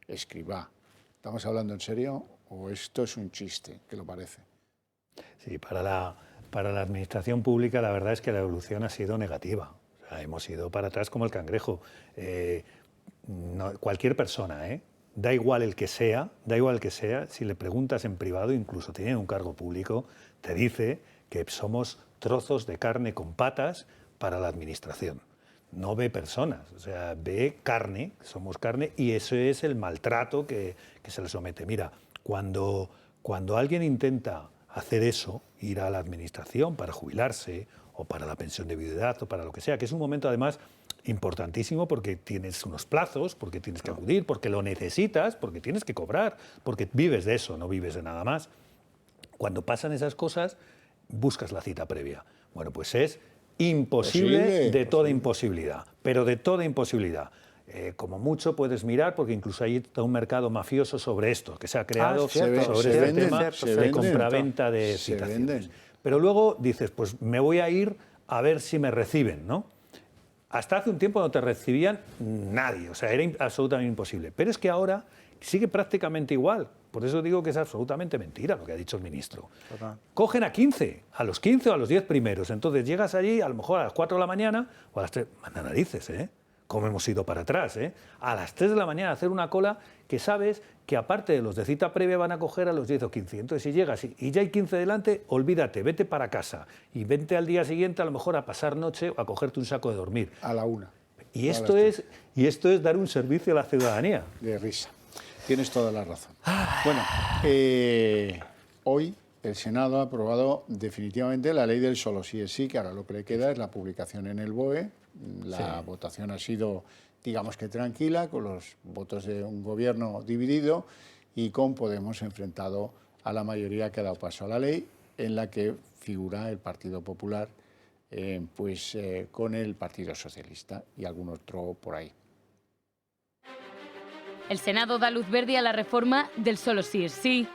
escribá. ¿Estamos hablando en serio o esto es un chiste, que lo parece? Sí, para la administración pública la verdad es que la evolución ha sido negativa. O sea, hemos ido para atrás como el cangrejo. No, cualquier persona, da igual el que sea, si le preguntas en privado, incluso teniendo un cargo público, te dice que somos trozos de carne con patas para la administración. No ve personas, o sea, ve carne, somos carne, y eso es el maltrato que se le somete. Mira, cuando alguien intenta hacer eso, ir a la administración para jubilarse o para la pensión de viudedad o para lo que sea, que es un momento además importantísimo porque tienes unos plazos, porque tienes que acudir, porque lo necesitas, porque tienes que cobrar, porque vives de eso, no vives de nada más. Cuando pasan esas cosas, buscas la cita previa. Bueno, pues es imposible de toda imposibilidad, pero de toda imposibilidad. Como mucho puedes mirar, porque incluso hay todo un mercado mafioso sobre esto, que se ha creado sobre este tema de compraventa de citaciones. Pero luego dices, pues me voy a ir a ver si me reciben, ¿no? Hasta hace un tiempo no te recibían nadie, o sea, era absolutamente imposible. Pero es que ahora sigue prácticamente igual. Por eso digo que es absolutamente mentira lo que ha dicho el ministro. Total. Cogen a 15, a los 15 o a los 10 primeros. Entonces llegas allí a lo mejor a las 4 de la mañana o a las 3, manda narices, como hemos ido para atrás, a las 3 de la mañana a hacer una cola que sabes que aparte de los de cita previa van a coger a los 10 o 15. Entonces si llegas y ya hay 15 delante, olvídate, vete para casa y vente al día siguiente a lo mejor a pasar noche o a cogerte un saco de dormir. A la 1. Y esto es dar un servicio a la ciudadanía. De risa. Tienes toda la razón. Bueno, hoy el Senado ha aprobado definitivamente la ley del solo sí es sí, que ahora lo que le queda es la publicación en el BOE. La votación ha sido, digamos que tranquila, con los votos de un gobierno dividido y con Podemos enfrentado a la mayoría que ha dado paso a la ley, en la que figura el Partido Popular, con el Partido Socialista y algún otro por ahí. El Senado da luz verde a la reforma del solo sí es sí.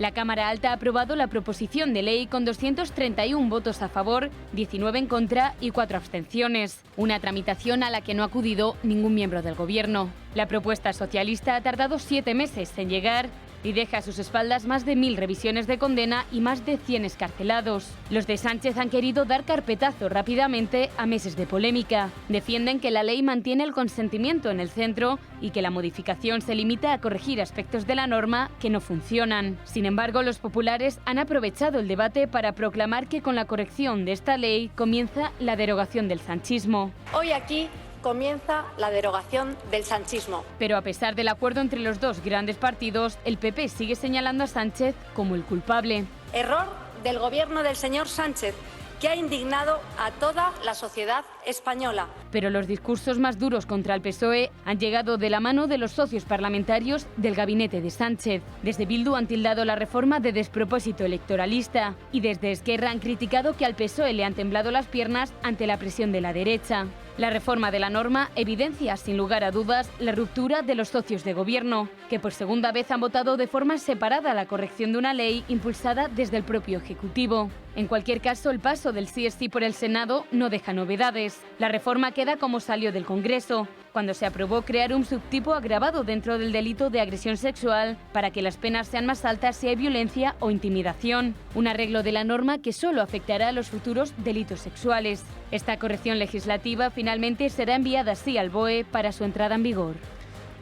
La Cámara Alta ha aprobado la proposición de ley con 231 votos a favor, 19 en contra y 4 abstenciones. Una tramitación a la que no ha acudido ningún miembro del Gobierno. La propuesta socialista ha tardado 7 meses en llegar y deja a sus espaldas más de 1000 revisiones de condena y más de 100 excarcelados. Los de Sánchez han querido dar carpetazo rápidamente a meses de polémica. Defienden que la ley mantiene el consentimiento en el centro y que la modificación se limita a corregir aspectos de la norma que no funcionan. Sin embargo, los populares han aprovechado el debate para proclamar que con la corrección de esta ley comienza la derogación del sanchismo. Hoy aquí comienza la derogación del sanchismo. Pero a pesar del acuerdo entre los dos grandes partidos, el PP sigue señalando a Sánchez como el culpable. Error del gobierno del señor Sánchez, que ha indignado a toda la sociedad española. Pero los discursos más duros contra el PSOE han llegado de la mano de los socios parlamentarios del gabinete de Sánchez. Desde Bildu han tildado la reforma de despropósito electoralista y desde Esquerra han criticado que al PSOE le han temblado las piernas ante la presión de la derecha. La reforma de la norma evidencia, sin lugar a dudas, la ruptura de los socios de gobierno, que por segunda vez han votado de forma separada la corrección de una ley impulsada desde el propio Ejecutivo. En cualquier caso, el paso del sí es sí por el Senado no deja novedades. La reforma queda como salió del Congreso, cuando se aprobó crear un subtipo agravado dentro del delito de agresión sexual para que las penas sean más altas si hay violencia o intimidación. Un arreglo de la norma que solo afectará a los futuros delitos sexuales. Esta corrección legislativa finalmente será enviada así al BOE para su entrada en vigor.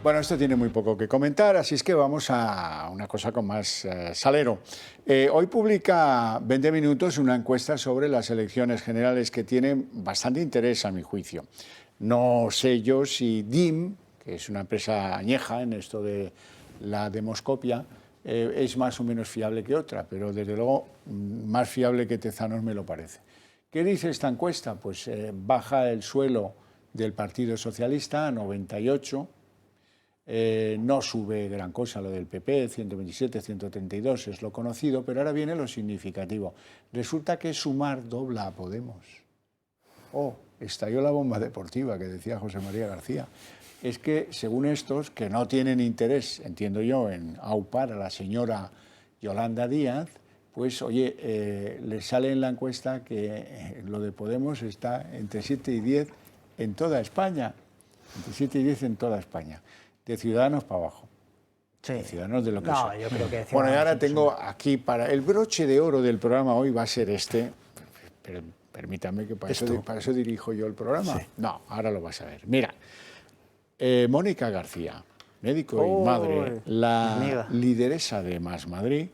Bueno, esto tiene muy poco que comentar, así es que vamos a una cosa con más salero. Hoy publica 20 Minutos una encuesta sobre las elecciones generales que tiene bastante interés, a mi juicio. No sé yo si DIM, que es una empresa añeja en esto de la demoscopia, es más o menos fiable que otra, pero desde luego más fiable que Tezanos me lo parece. ¿Qué dice esta encuesta? Pues baja el suelo del Partido Socialista a 98, no sube gran cosa lo del PP, 127, 132 es lo conocido, pero ahora viene lo significativo. Resulta que Sumar dobla a Podemos. Oh, estalló la bomba deportiva que decía José María García. Es que, según estos, que no tienen interés, entiendo yo, en aupar a la señora Yolanda Díaz, pues, oye, le sale en la encuesta que lo de Podemos está entre 7 y 10 en toda España. Entre 7 y 10 en toda España. De Ciudadanos para abajo. Sí. De Ciudadanos de lo que sea. Yo creo que bueno, y ahora tengo aquí para... El broche de oro del programa hoy va a ser este. Pero permítame que para eso dirijo yo el programa. Sí. No, ahora lo vas a ver. Mira, Mónica García, médico y madre, la lideresa de Más Madrid,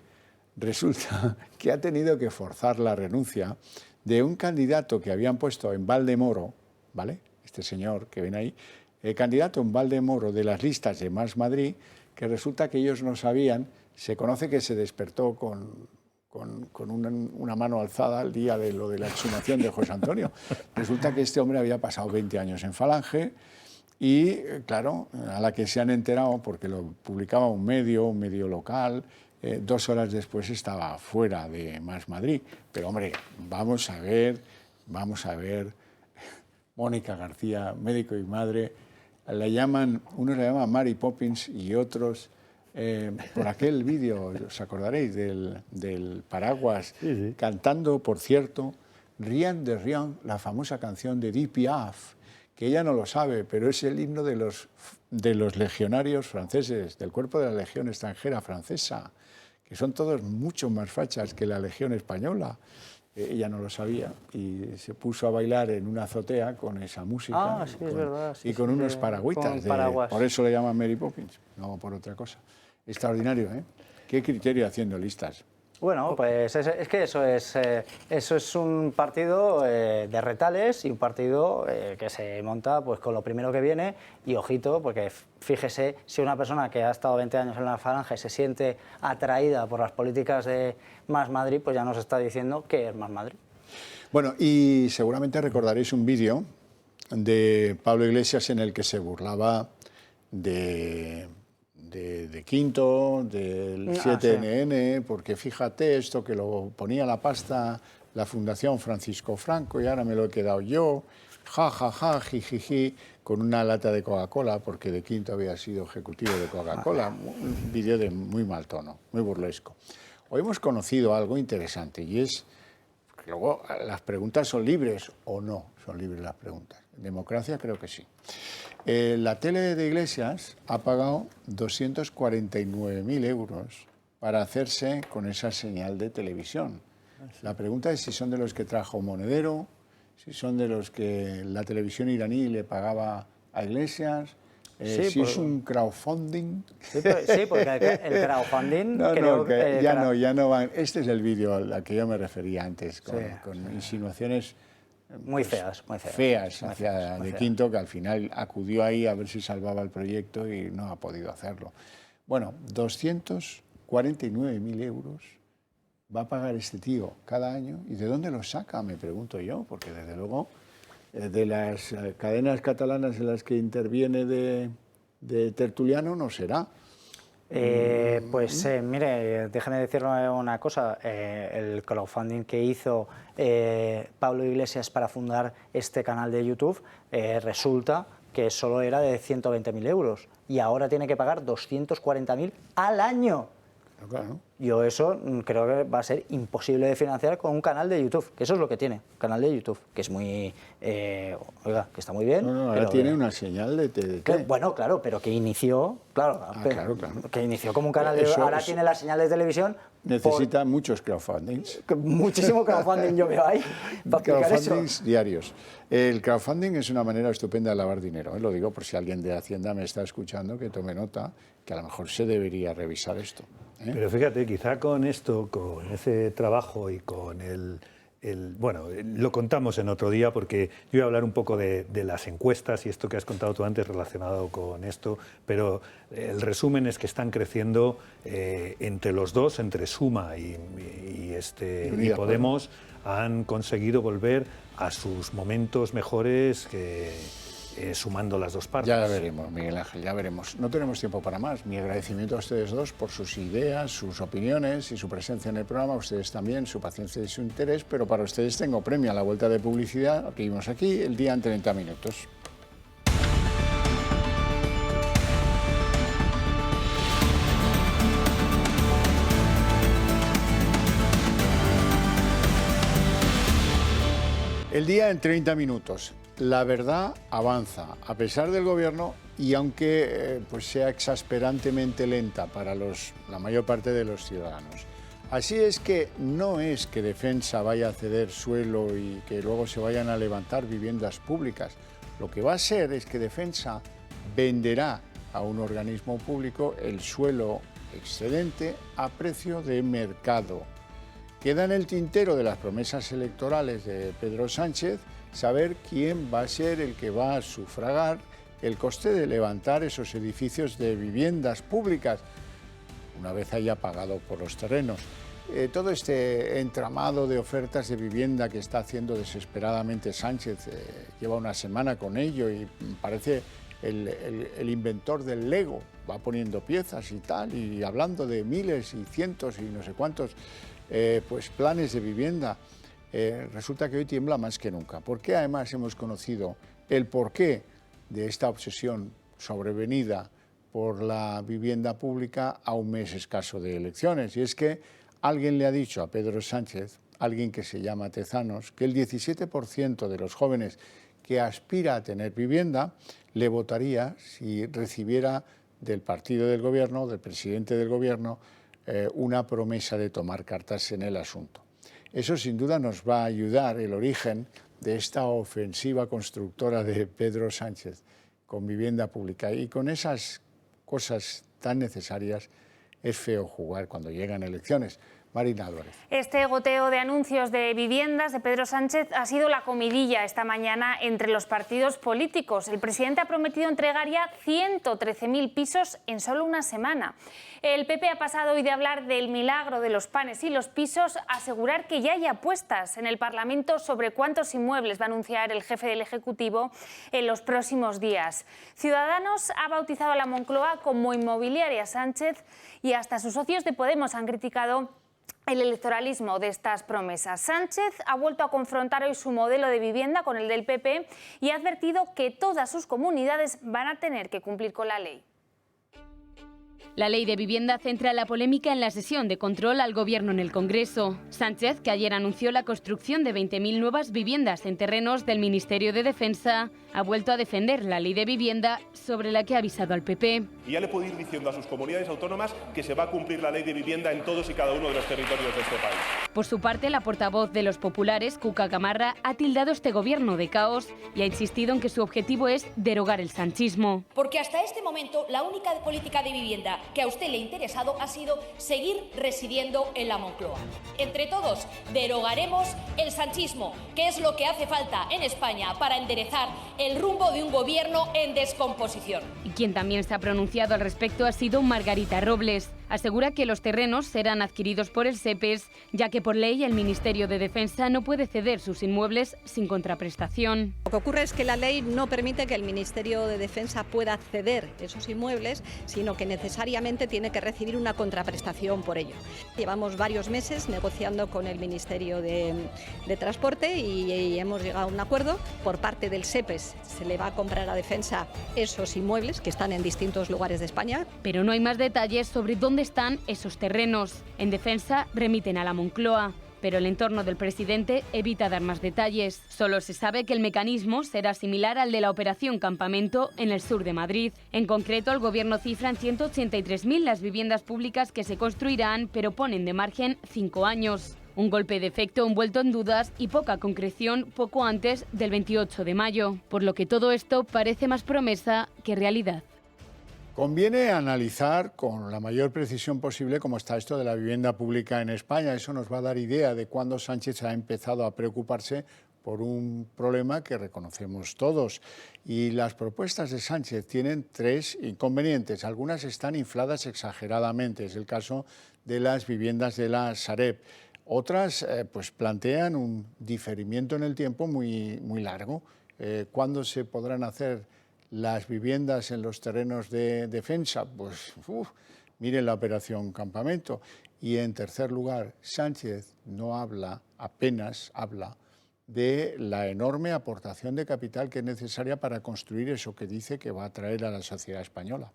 resulta que ha tenido que forzar la renuncia de un candidato que habían puesto en Valdemoro, ¿vale? Este señor que ven ahí, el candidato en Valdemoro de las listas de Más Madrid, que resulta que ellos no sabían, se conoce que se despertó con una mano alzada el día de lo de la exhumación de José Antonio. Resulta que este hombre había pasado 20 años en Falange y, claro, a la que se han enterado, porque lo publicaba un medio local, 2 horas después estaba fuera de Más Madrid. Pero, hombre, vamos a ver, Mónica García, médico y madre, unos la llaman Mary Poppins y otros, por aquel vídeo, os acordaréis, del paraguas, sí. Cantando, por cierto, Rien de Rien, la famosa canción de Edith Piaf, que ella no lo sabe, pero es el himno de los legionarios franceses, del cuerpo de la Legión extranjera francesa, que son todos mucho más fachas que la Legión española. Ella no lo sabía y se puso a bailar en una azotea con esa música sí, es verdad, sí, y con unos paragüitas. Por eso le llaman Mary Poppins, no por otra cosa. Extraordinario, ¿eh? ¿Qué criterio haciendo listas? Bueno, pues es que eso es un partido de retales y un partido que se monta pues con lo primero que viene y ojito, porque fíjese, si una persona que ha estado 20 años en la Falange se siente atraída por las políticas de Más Madrid, pues ya nos está diciendo que es Más Madrid. Bueno, y seguramente recordaréis un vídeo de Pablo Iglesias en el que se burlaba de Quinto, del 7NN, sí. Porque fíjate esto que lo ponía la pasta la Fundación Francisco Franco y ahora me lo he quedado yo, jijiji, con una lata de Coca-Cola, porque de Quinto había sido ejecutivo de Coca-Cola, un vídeo de muy mal tono, muy burlesco. Hoy hemos conocido algo interesante y es que luego las preguntas son libres o no son libres las preguntas. En democracia creo que sí. La tele de Iglesias ha pagado 249.000 euros para hacerse con esa señal de televisión. La pregunta es si son de los que trajo Monedero, si son de los que la televisión iraní le pagaba a Iglesias, si es un crowdfunding. Sí, porque el crowdfunding... Ya no van. Este es el vídeo al que yo me refería antes, con insinuaciones... Muy feas hacia de Quinto, que al final acudió ahí a ver si salvaba el proyecto y no ha podido hacerlo. Bueno, 249.000 euros va a pagar este tío cada año? ¿Y de dónde lo saca? Me pregunto yo, porque desde luego de las cadenas catalanas en las que interviene de tertuliano no será. Mire, déjeme decirle una cosa. El crowdfunding que hizo Pablo Iglesias para fundar este canal de YouTube resulta que solo era de 120.000 euros y ahora tiene que pagar 240.000 al año. Claro. Yo eso creo que va a ser imposible de financiar con un canal de YouTube, que eso es lo que tiene, un canal de YouTube, que es muy, oiga, que está muy bien. No, ahora pero, tiene una señal de TDT. Bueno, claro, pero que inició, claro, claro. Que inició como un canal de ahora tiene la señal de televisión. Necesita muchos crowdfundings. Muchísimo crowdfunding yo veo ahí. Crowdfundings diarios. El crowdfunding es una manera estupenda de lavar dinero. Lo digo por si alguien de Hacienda me está escuchando, que tome nota, que a lo mejor se debería revisar esto. Pero fíjate, quizá con esto, con ese trabajo y con bueno, lo contamos en otro día porque yo voy a hablar un poco de las encuestas y esto que has contado tú antes relacionado con esto, pero el resumen es que están creciendo entre los dos, entre Suma y Podemos, han conseguido volver a sus momentos mejores sumando las dos partes. Ya veremos, Miguel Ángel, ya veremos. No tenemos tiempo para más. Mi agradecimiento a ustedes dos por sus ideas, sus opiniones y su presencia en el programa. A ustedes también, su paciencia y su interés. Pero para ustedes tengo premio a la vuelta de publicidad que vimos aquí, el día en 30 minutos. El día en 30 minutos. La verdad avanza, a pesar del gobierno, y aunque sea exasperantemente lenta para la mayor parte de los ciudadanos. Así es que no es que Defensa vaya a ceder suelo y que luego se vayan a levantar viviendas públicas. Lo que va a ser es que Defensa venderá a un organismo público el suelo excedente a precio de mercado. Queda en el tintero de las promesas electorales de Pedro Sánchez saber quién va a ser el que va a sufragar el coste de levantar esos edificios de viviendas públicas una vez haya pagado por los terrenos. Todo este entramado de ofertas de vivienda que está haciendo desesperadamente Sánchez, lleva una semana con ello y parece el inventor del Lego, va poniendo piezas y tal, y hablando de miles y cientos y no sé cuántos planes de vivienda. Resulta que hoy tiembla más que nunca, porque además hemos conocido el porqué de esta obsesión sobrevenida por la vivienda pública a un mes escaso de elecciones. Y es que alguien le ha dicho a Pedro Sánchez, alguien que se llama Tezanos, que el 17% de los jóvenes que aspira a tener vivienda le votaría si recibiera del partido del gobierno, del presidente del gobierno, una promesa de tomar cartas en el asunto. Eso sin duda nos va a ayudar el origen de esta ofensiva constructora de Pedro Sánchez con vivienda pública. Y con esas cosas tan necesarias es feo jugar cuando llegan elecciones. Marina Álvarez. Este goteo de anuncios de viviendas de Pedro Sánchez ha sido la comidilla esta mañana entre los partidos políticos. El presidente ha prometido entregar ya 113.000 pisos en solo una semana. El PP ha pasado hoy de hablar del milagro de los panes y los pisos a asegurar que ya hay apuestas en el Parlamento sobre cuántos inmuebles va a anunciar el jefe del Ejecutivo en los próximos días. Ciudadanos ha bautizado a la Moncloa como Inmobiliaria Sánchez y hasta sus socios de Podemos han criticado el electoralismo de estas promesas. Sánchez ha vuelto a confrontar hoy su modelo de vivienda con el del PP y ha advertido que todas sus comunidades van a tener que cumplir con la ley. La ley de vivienda centra la polémica en la sesión de control al Gobierno en el Congreso. Sánchez, que ayer anunció la construcción de 20.000 nuevas viviendas en terrenos del Ministerio de Defensa, ha vuelto a defender la ley de vivienda sobre la que ha avisado al PP. Y ya le puedo ir diciendo a sus comunidades autónomas que se va a cumplir la ley de vivienda en todos y cada uno de los territorios de este país. Por su parte, la portavoz de los populares, Cuca Gamarra, ha tildado este gobierno de caos y ha insistido en que su objetivo es derogar el sanchismo. Porque hasta este momento la única política de vivienda que a usted le ha interesado ha sido seguir residiendo en la Moncloa. Entre todos derogaremos el sanchismo, que es lo que hace falta en España para enderezar el rumbo de un gobierno en descomposición. Y quien también se ha pronunciado al respecto ha sido Margarita Robles. Asegura que los terrenos serán adquiridos por el SEPES, ya que por ley el Ministerio de Defensa no puede ceder sus inmuebles sin contraprestación. Lo que ocurre es que la ley no permite que el Ministerio de Defensa pueda ceder esos inmuebles, sino que necesariamente tiene que recibir una contraprestación por ello. Llevamos varios meses negociando con el Ministerio de Transporte y hemos llegado a un acuerdo. Por parte del SEPES se le va a comprar a Defensa esos inmuebles que están en distintos lugares de España. Pero no hay más detalles sobre dónde están esos terrenos. En Defensa remiten a la Moncloa, pero el entorno del presidente evita dar más detalles. Solo se sabe que el mecanismo será similar al de la Operación Campamento en el sur de Madrid. En concreto, el Gobierno cifra en 183.000 las viviendas públicas que se construirán, pero ponen de margen 5 años. Un golpe de efecto envuelto en dudas y poca concreción poco antes del 28 de mayo, por lo que todo esto parece más promesa que realidad. Conviene analizar con la mayor precisión posible cómo está esto de la vivienda pública en España. Eso nos va a dar idea de cuándo Sánchez ha empezado a preocuparse por un problema que reconocemos todos. Y las propuestas de Sánchez tienen 3 inconvenientes. Algunas están infladas exageradamente. Es el caso de las viviendas de la Sareb. Otras pues plantean un diferimiento en el tiempo muy largo. ¿Cuándo se podrán hacer las viviendas en los terrenos de Defensa? Pues miren la Operación Campamento. Y en tercer lugar, Sánchez no habla, apenas habla, de la enorme aportación de capital que es necesaria para construir eso que dice que va a traer a la sociedad española.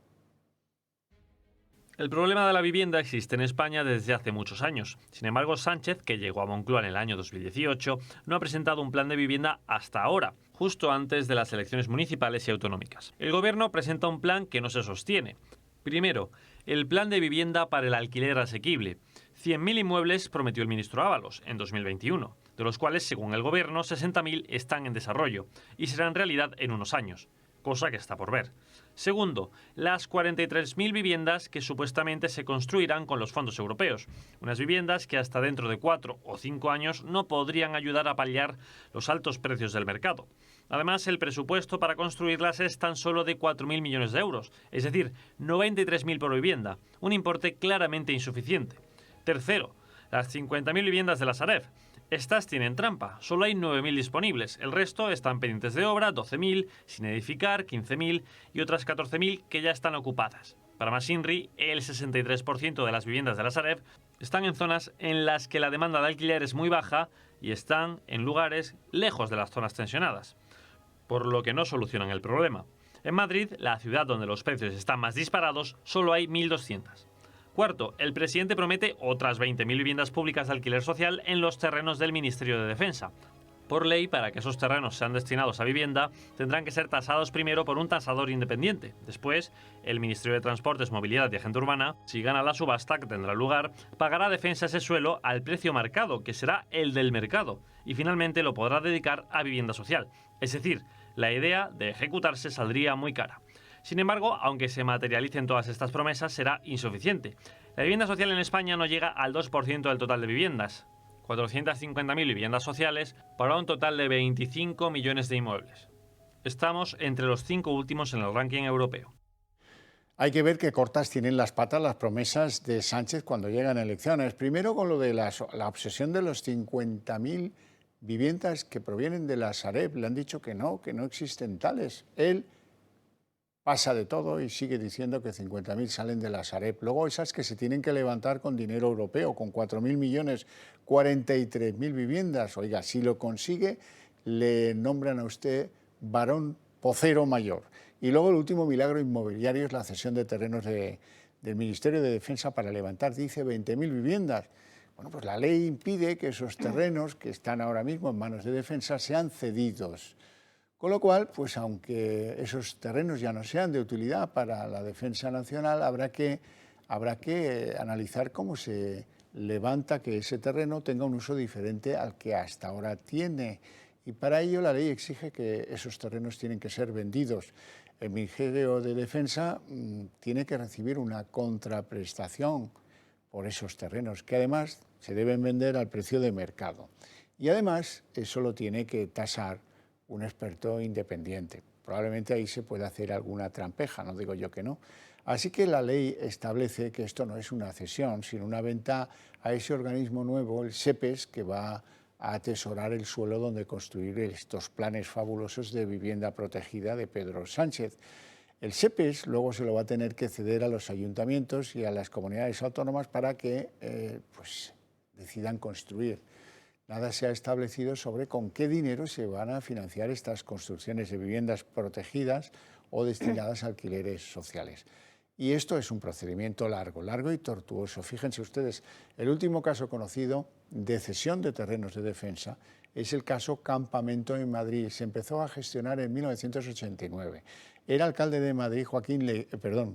El problema de la vivienda existe en España desde hace muchos años. Sin embargo, Sánchez, que llegó a Moncloa en el año 2018, no ha presentado un plan de vivienda hasta ahora, justo antes de las elecciones municipales y autonómicas. El Gobierno presenta un plan que no se sostiene. Primero, el plan de vivienda para el alquiler asequible. 100.000 inmuebles prometió el ministro Ábalos en 2021, de los cuales, según el Gobierno, 60.000 están en desarrollo y serán realidad en unos años, cosa que está por ver. Segundo, las 43.000 viviendas que supuestamente se construirán con los fondos europeos. Unas viviendas que hasta dentro de 4 o 5 años no podrían ayudar a paliar los altos precios del mercado. Además, el presupuesto para construirlas es tan solo de 4.000 millones de euros, es decir, 93.000 por vivienda, un importe claramente insuficiente. Tercero, las 50.000 viviendas de la Sareb. Estas tienen trampa, solo hay 9.000 disponibles, el resto están pendientes de obra, 12.000, sin edificar, 15.000 y otras 14.000 que ya están ocupadas. Para más INRI, el 63% de las viviendas de la Sareb están en zonas en las que la demanda de alquiler es muy baja y están en lugares lejos de las zonas tensionadas, por lo que no solucionan el problema. En Madrid, la ciudad donde los precios están más disparados, solo hay 1.200. Cuarto, el presidente promete otras 20.000 viviendas públicas de alquiler social en los terrenos del Ministerio de Defensa. Por ley, para que esos terrenos sean destinados a vivienda, tendrán que ser tasados primero por un tasador independiente. Después, el Ministerio de Transportes, Movilidad y Agenda Urbana, si gana la subasta que tendrá lugar, pagará a Defensa ese suelo al precio marcado, que será el del mercado, y finalmente lo podrá dedicar a vivienda social. Es decir, la idea de ejecutarse saldría muy cara. Sin embargo, aunque se materialicen todas estas promesas, será insuficiente. La vivienda social en España no llega al 2% del total de viviendas. 450.000 viviendas sociales para un total de 25 millones de inmuebles. Estamos entre los 5 últimos en el ranking europeo. Hay que ver qué cortas tienen las patas las promesas de Sánchez cuando llegan a elecciones. Primero con lo de la obsesión de los 50.000 viviendas que provienen de la Sareb. Le han dicho que no existen tales. Él pasa de todo y sigue diciendo que 50.000 salen de la Sareb. Luego esas que se tienen que levantar con dinero europeo, con 4.000 millones, 43.000 viviendas. Oiga, si lo consigue, le nombran a usted varón pocero mayor. Y luego el último milagro inmobiliario es la cesión de terrenos del Ministerio de Defensa para levantar, dice, 20.000 viviendas. Bueno, pues la ley impide que esos terrenos que están ahora mismo en manos de Defensa sean cedidos. Con lo cual, pues aunque esos terrenos ya no sean de utilidad para la defensa nacional, habrá que analizar cómo se levanta que ese terreno tenga un uso diferente al que hasta ahora tiene. Y para ello la ley exige que esos terrenos tienen que ser vendidos. El Ministerio de Defensa tiene que recibir una contraprestación por esos terrenos, que además se deben vender al precio de mercado. Y además eso lo tiene que tasar un experto independiente. Probablemente ahí se pueda hacer alguna trampeja, no digo yo que no. Así que la ley establece que esto no es una cesión, sino una venta a ese organismo nuevo, el SEPES, que va a atesorar el suelo donde construir estos planes fabulosos de vivienda protegida de Pedro Sánchez. El SEPES luego se lo va a tener que ceder a los ayuntamientos y a las comunidades autónomas para que decidan construir. Nada se ha establecido sobre con qué dinero se van a financiar estas construcciones de viviendas protegidas o destinadas a alquileres sociales. Y esto es un procedimiento largo y tortuoso. Fíjense ustedes, el último caso conocido de cesión de terrenos de defensa es el caso Campamento en Madrid. Se empezó a gestionar en 1989. Era alcalde de Madrid,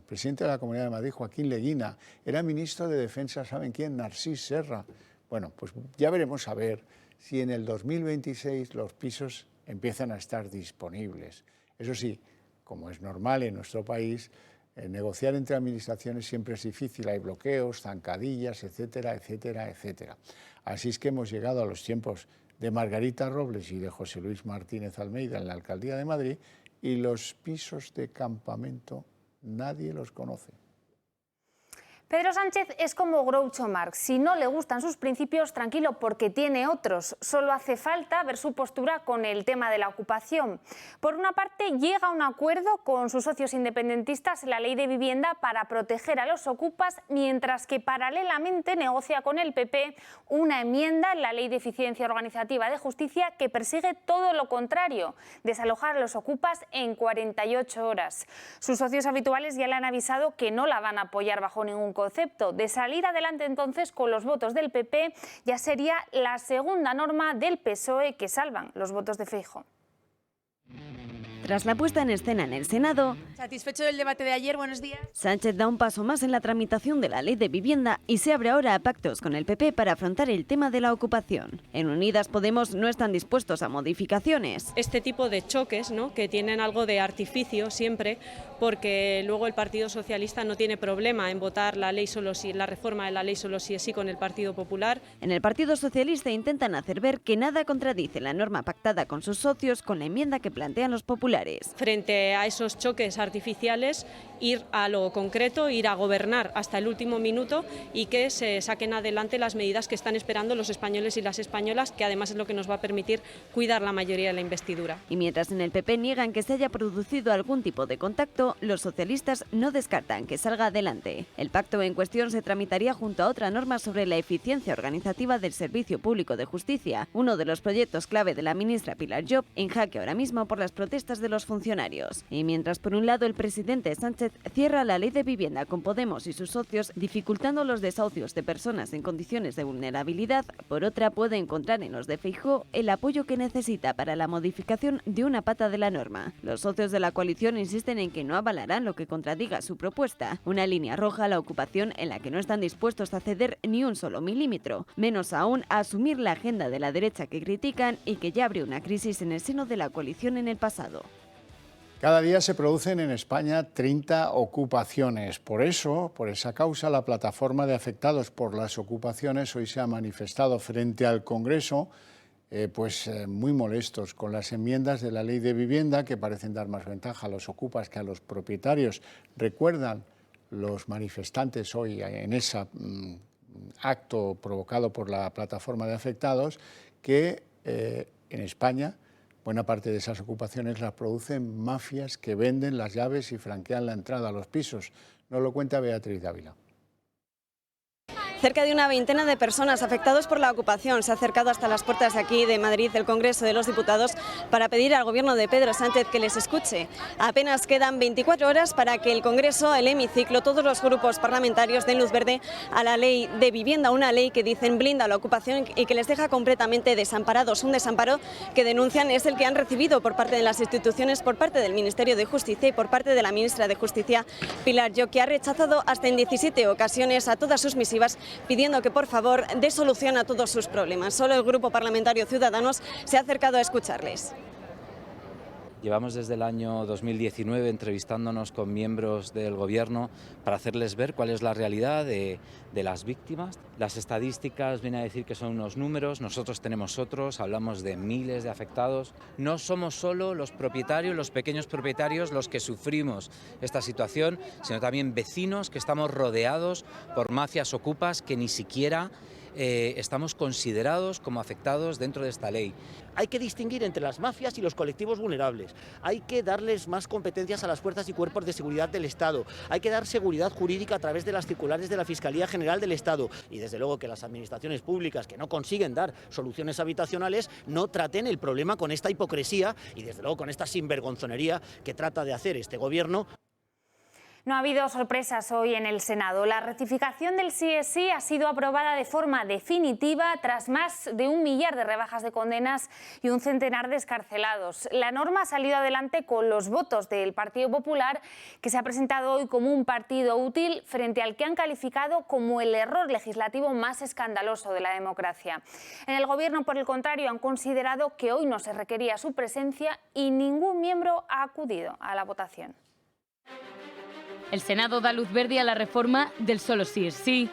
presidente de la Comunidad de Madrid, Joaquín Leguina. Era ministro de Defensa, ¿saben quién? Narcís Serra. Bueno, pues ya veremos a ver si en el 2026 los pisos empiezan a estar disponibles. Eso sí, como es normal en nuestro país, negociar entre administraciones siempre es difícil, hay bloqueos, zancadillas, etcétera, etcétera, etcétera. Así es que hemos llegado a los tiempos de Margarita Robles y de José Luis Martínez Almeida en la Alcaldía de Madrid, y los pisos de Campamento nadie los conoce. Pedro Sánchez es como Groucho Marx. Si no le gustan sus principios, tranquilo, porque tiene otros. Solo hace falta ver su postura con el tema de la ocupación. Por una parte, llega a un acuerdo con sus socios independentistas en la ley de vivienda para proteger a los ocupas, mientras que paralelamente negocia con el PP una enmienda en la ley de eficiencia organizativa de justicia que persigue todo lo contrario: desalojar a los ocupas en 48 horas. Sus socios habituales ya le han avisado que no la van a apoyar bajo ningún concepto. De salir adelante entonces con los votos del PP, ya sería la segunda norma del PSOE que salvan los votos de Feijóo. Tras la puesta en escena en el Senado, ¿Satisfecho del debate de ayer? Buenos días. Sánchez da un paso más en la tramitación de la ley de vivienda y se abre ahora a pactos con el PP para afrontar el tema de la ocupación. En Unidas Podemos no están dispuestos a modificaciones. Este tipo de choques, ¿no?, que tienen algo de artificio siempre, porque luego el Partido Socialista no tiene problema en votar la ley solo si, la reforma de la ley solo si es sí con el Partido Popular. En el Partido Socialista intentan hacer ver que nada contradice la norma pactada con sus socios con la enmienda que plantean los populares. Frente a esos choques artificiales, ir a lo concreto, ir a gobernar hasta el último minuto y que se saquen adelante las medidas que están esperando los españoles y las españolas, que además es lo que nos va a permitir cuidar la mayoría de la investidura. Y mientras en el PP niegan que se haya producido algún tipo de contacto, los socialistas no descartan que salga adelante. El pacto en cuestión se tramitaría junto a otra norma sobre la eficiencia organizativa del Servicio Público de Justicia, uno de los proyectos clave de la ministra Pilar Llop, en jaque ahora mismo por las protestas de los funcionarios. Y mientras por un lado el presidente Sánchez cierra la ley de vivienda con Podemos y sus socios, dificultando los desahucios de personas en condiciones de vulnerabilidad, por otra puede encontrar en los de Feijóo el apoyo que necesita para la modificación de una pata de la norma. Los socios de la coalición insisten en que no avalarán lo que contradiga su propuesta, una línea roja a la ocupación en la que no están dispuestos a ceder ni un solo milímetro, menos aún a asumir la agenda de la derecha que critican y que ya abrió una crisis en el seno de la coalición en el pasado. Cada día se producen en España 30 ocupaciones. Por esa causa, la plataforma de afectados por las ocupaciones hoy se ha manifestado frente al Congreso, muy molestos con las enmiendas de la ley de vivienda que parecen dar más ventaja a los ocupas que a los propietarios. Recuerdan los manifestantes hoy en ese acto provocado por la plataforma de afectados que en España buena parte de esas ocupaciones las producen mafias que venden las llaves y franquean la entrada a los pisos. Nos lo cuenta Beatriz Dávila. Cerca de una veintena de personas afectados por la ocupación se ha acercado hasta las puertas de aquí de Madrid del Congreso de los Diputados para pedir al gobierno de Pedro Sánchez que les escuche. Apenas quedan 24 horas para que el Congreso, el hemiciclo, todos los grupos parlamentarios den luz verde a la ley de vivienda, una ley que dicen blinda la ocupación y que les deja completamente desamparados. Un desamparo que denuncian es el que han recibido por parte de las instituciones, por parte del Ministerio de Justicia y por parte de la ministra de Justicia, Pilar Llop, que ha rechazado hasta en 17 ocasiones a todas sus misivas, pidiendo que por favor dé solución a todos sus problemas. Solo el Grupo Parlamentario Ciudadanos se ha acercado a escucharles. Llevamos desde el año 2019 entrevistándonos con miembros del Gobierno para hacerles ver cuál es la realidad de las víctimas. Las estadísticas vienen a decir que son unos números, nosotros tenemos otros, hablamos de miles de afectados. No somos solo los propietarios, los pequeños propietarios, los que sufrimos esta situación, sino también vecinos que estamos rodeados por mafias ocupas que ni siquiera estamos considerados como afectados dentro de esta ley. Hay que distinguir entre las mafias y los colectivos vulnerables. Hay que darles más competencias a las fuerzas y cuerpos de seguridad del Estado. Hay que dar seguridad jurídica a través de las circulares de la Fiscalía General del Estado. Y desde luego que las administraciones públicas que no consiguen dar soluciones habitacionales no traten el problema con esta hipocresía y desde luego con esta sinvergonzonería que trata de hacer este Gobierno. No ha habido sorpresas hoy en el Senado. La rectificación del sí es sí ha sido aprobada de forma definitiva tras más de 1 millar de rebajas de condenas y un centenar de excarcelados. La norma ha salido adelante con los votos del Partido Popular, que se ha presentado hoy como un partido útil frente al que han calificado como el error legislativo más escandaloso de la democracia. En el Gobierno, por el contrario, han considerado que hoy no se requería su presencia y ningún miembro ha acudido a la votación. El Senado da luz verde a la reforma del solo sí es sí.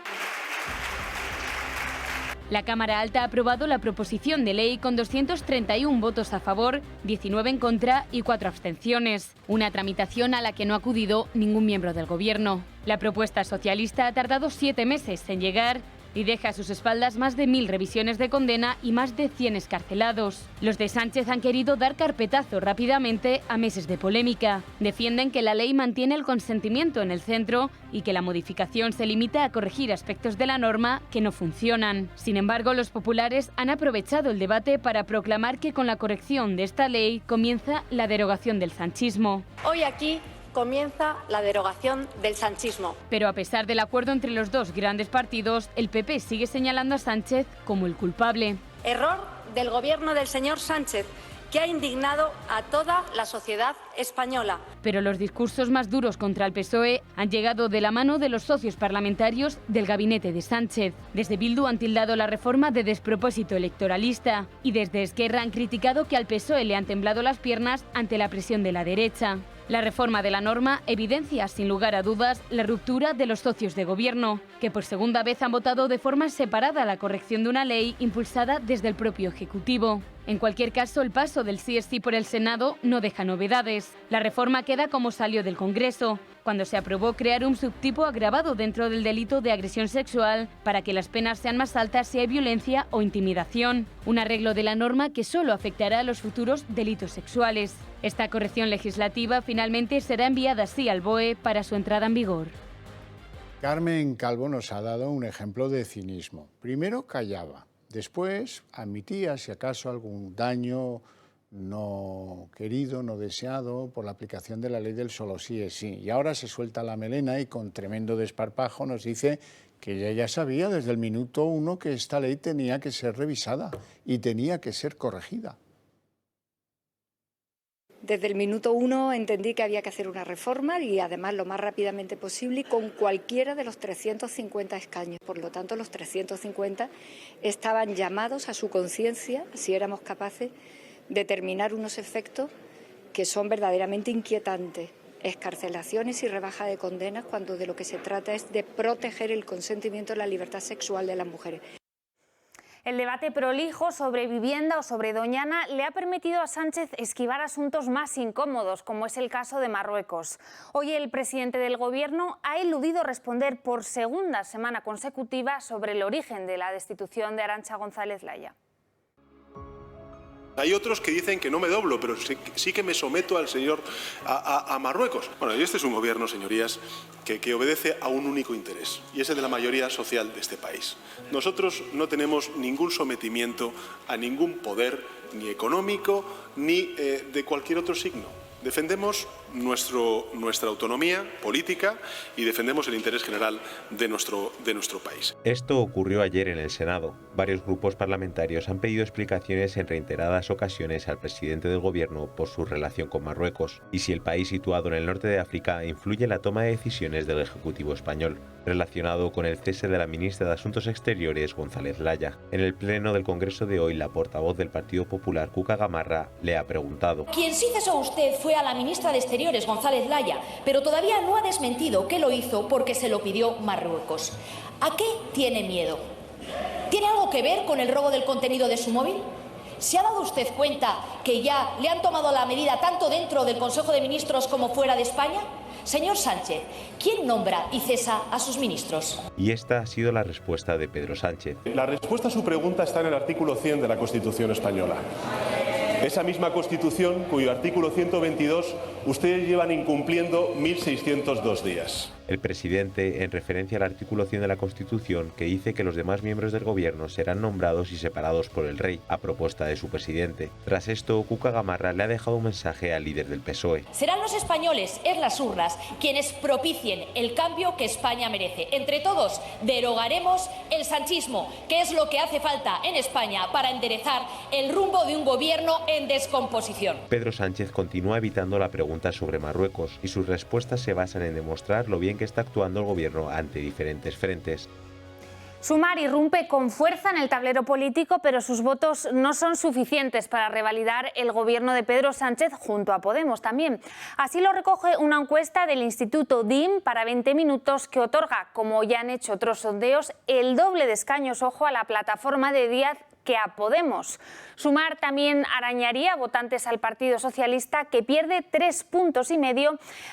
La Cámara Alta ha aprobado la proposición de ley con 231 votos a favor, 19 en contra y 4 abstenciones. Una tramitación a la que no ha acudido ningún miembro del Gobierno. La propuesta socialista ha tardado 7 meses en llegar y deja a sus espaldas más de 1000 revisiones de condena y más de 100 excarcelados. Los de Sánchez han querido dar carpetazo rápidamente a meses de polémica. Defienden que la ley mantiene el consentimiento en el centro y que la modificación se limita a corregir aspectos de la norma que no funcionan. Sin embargo, los populares han aprovechado el debate para proclamar que con la corrección de esta ley comienza la derogación del sanchismo. Hoy aquí comienza la derogación del sanchismo. Pero a pesar del acuerdo entre los dos grandes partidos, el PP sigue señalando a Sánchez como el culpable. Error del gobierno del señor Sánchez, que ha indignado a toda la sociedad española. Pero los discursos más duros contra el PSOE han llegado de la mano de los socios parlamentarios del gabinete de Sánchez. Desde Bildu han tildado la reforma de despropósito electoralista y desde Esquerra han criticado que al PSOE le han temblado las piernas ante la presión de la derecha. La reforma de la norma evidencia, sin lugar a dudas, la ruptura de los socios de gobierno, que por segunda vez han votado de forma separada la corrección de una ley impulsada desde el propio Ejecutivo. En cualquier caso, el paso del sí es sí por el Senado no deja novedades. La reforma queda como salió del Congreso, cuando se aprobó crear un subtipo agravado dentro del delito de agresión sexual para que las penas sean más altas si hay violencia o intimidación. Un arreglo de la norma que solo afectará a los futuros delitos sexuales. Esta corrección legislativa finalmente será enviada así al BOE para su entrada en vigor. Carmen Calvo nos ha dado un ejemplo de cinismo. Primero callaba, después admitía si acaso algún daño no querido, no deseado por la aplicación de la ley del solo sí es sí. Y ahora se suelta la melena y con tremendo desparpajo nos dice que ella ya sabía desde el minuto 1 que esta ley tenía que ser revisada y tenía que ser corregida. Desde el minuto 1 entendí que había que hacer una reforma y además lo más rápidamente posible y con cualquiera de los 350 escaños. Por lo tanto, los 350 estaban llamados a su conciencia, si éramos capaces de determinar unos efectos que son verdaderamente inquietantes. Excarcelaciones y rebaja de condenas cuando de lo que se trata es de proteger el consentimiento y la libertad sexual de las mujeres. El debate prolijo sobre vivienda o sobre Doñana le ha permitido a Sánchez esquivar asuntos más incómodos, como es el caso de Marruecos. Hoy el presidente del Gobierno ha eludido responder por segunda semana consecutiva sobre el origen de la destitución de Arantxa González Laya. Hay otros que dicen que no me doblo, pero sí que me someto al señor a Marruecos. Bueno, y este es un gobierno, señorías, que obedece a un único interés, y ese de la mayoría social de este país. Nosotros no tenemos ningún sometimiento a ningún poder, ni económico, ni de cualquier otro signo. Defendemos nuestra autonomía política y defendemos el interés general de nuestro país. Esto ocurrió ayer en el Senado. Varios grupos parlamentarios han pedido explicaciones en reiteradas ocasiones al presidente del gobierno por su relación con Marruecos y si el país situado en el norte de África influye en la toma de decisiones del Ejecutivo español, relacionado con el cese de la ministra de Asuntos Exteriores, González Laya. En el pleno del Congreso de hoy, la portavoz del Partido Popular, Cuca Gamarra, le ha preguntado: Quien sí cesó usted fue a la ministra de Exteriores, González Laya, pero todavía no ha desmentido que lo hizo porque se lo pidió Marruecos. ¿A qué tiene miedo? ¿Tiene algo que ver con el robo del contenido de su móvil? ¿Se ha dado usted cuenta que ya le han tomado la medida tanto dentro del Consejo de Ministros como fuera de España? Señor Sánchez, ¿quién nombra y cesa a sus ministros? Y esta ha sido la respuesta de Pedro Sánchez. La respuesta a su pregunta está en el artículo 100 de la Constitución española. Esa misma Constitución, cuyo artículo 122 ustedes llevan incumpliendo 1.602 días. El presidente, en referencia al artículo 100 de la Constitución, que dice que los demás miembros del gobierno serán nombrados y separados por el rey, a propuesta de su presidente. Tras esto, Cuca Gamarra le ha dejado un mensaje al líder del PSOE. Serán los españoles, en las urnas, quienes propicien el cambio que España merece. Entre todos, derogaremos el sanchismo, que es lo que hace falta en España para enderezar el rumbo de un gobierno en descomposición. Pedro Sánchez continúa evitando la pregunta sobre Marruecos y sus respuestas se basan en demostrar lo bien que está actuando el gobierno ante diferentes frentes. Sumar irrumpe con fuerza en el tablero político, pero sus votos no son suficientes para revalidar el gobierno de Pedro Sánchez junto a Podemos también. Así lo recoge una encuesta del Instituto DIM para 20 minutos que otorga, como ya han hecho otros sondeos, el doble de escaños, ojo, a la plataforma de Díaz que a Podemos. Sumar también arañaría votantes al Partido Socialista, que pierde 3,5 puntos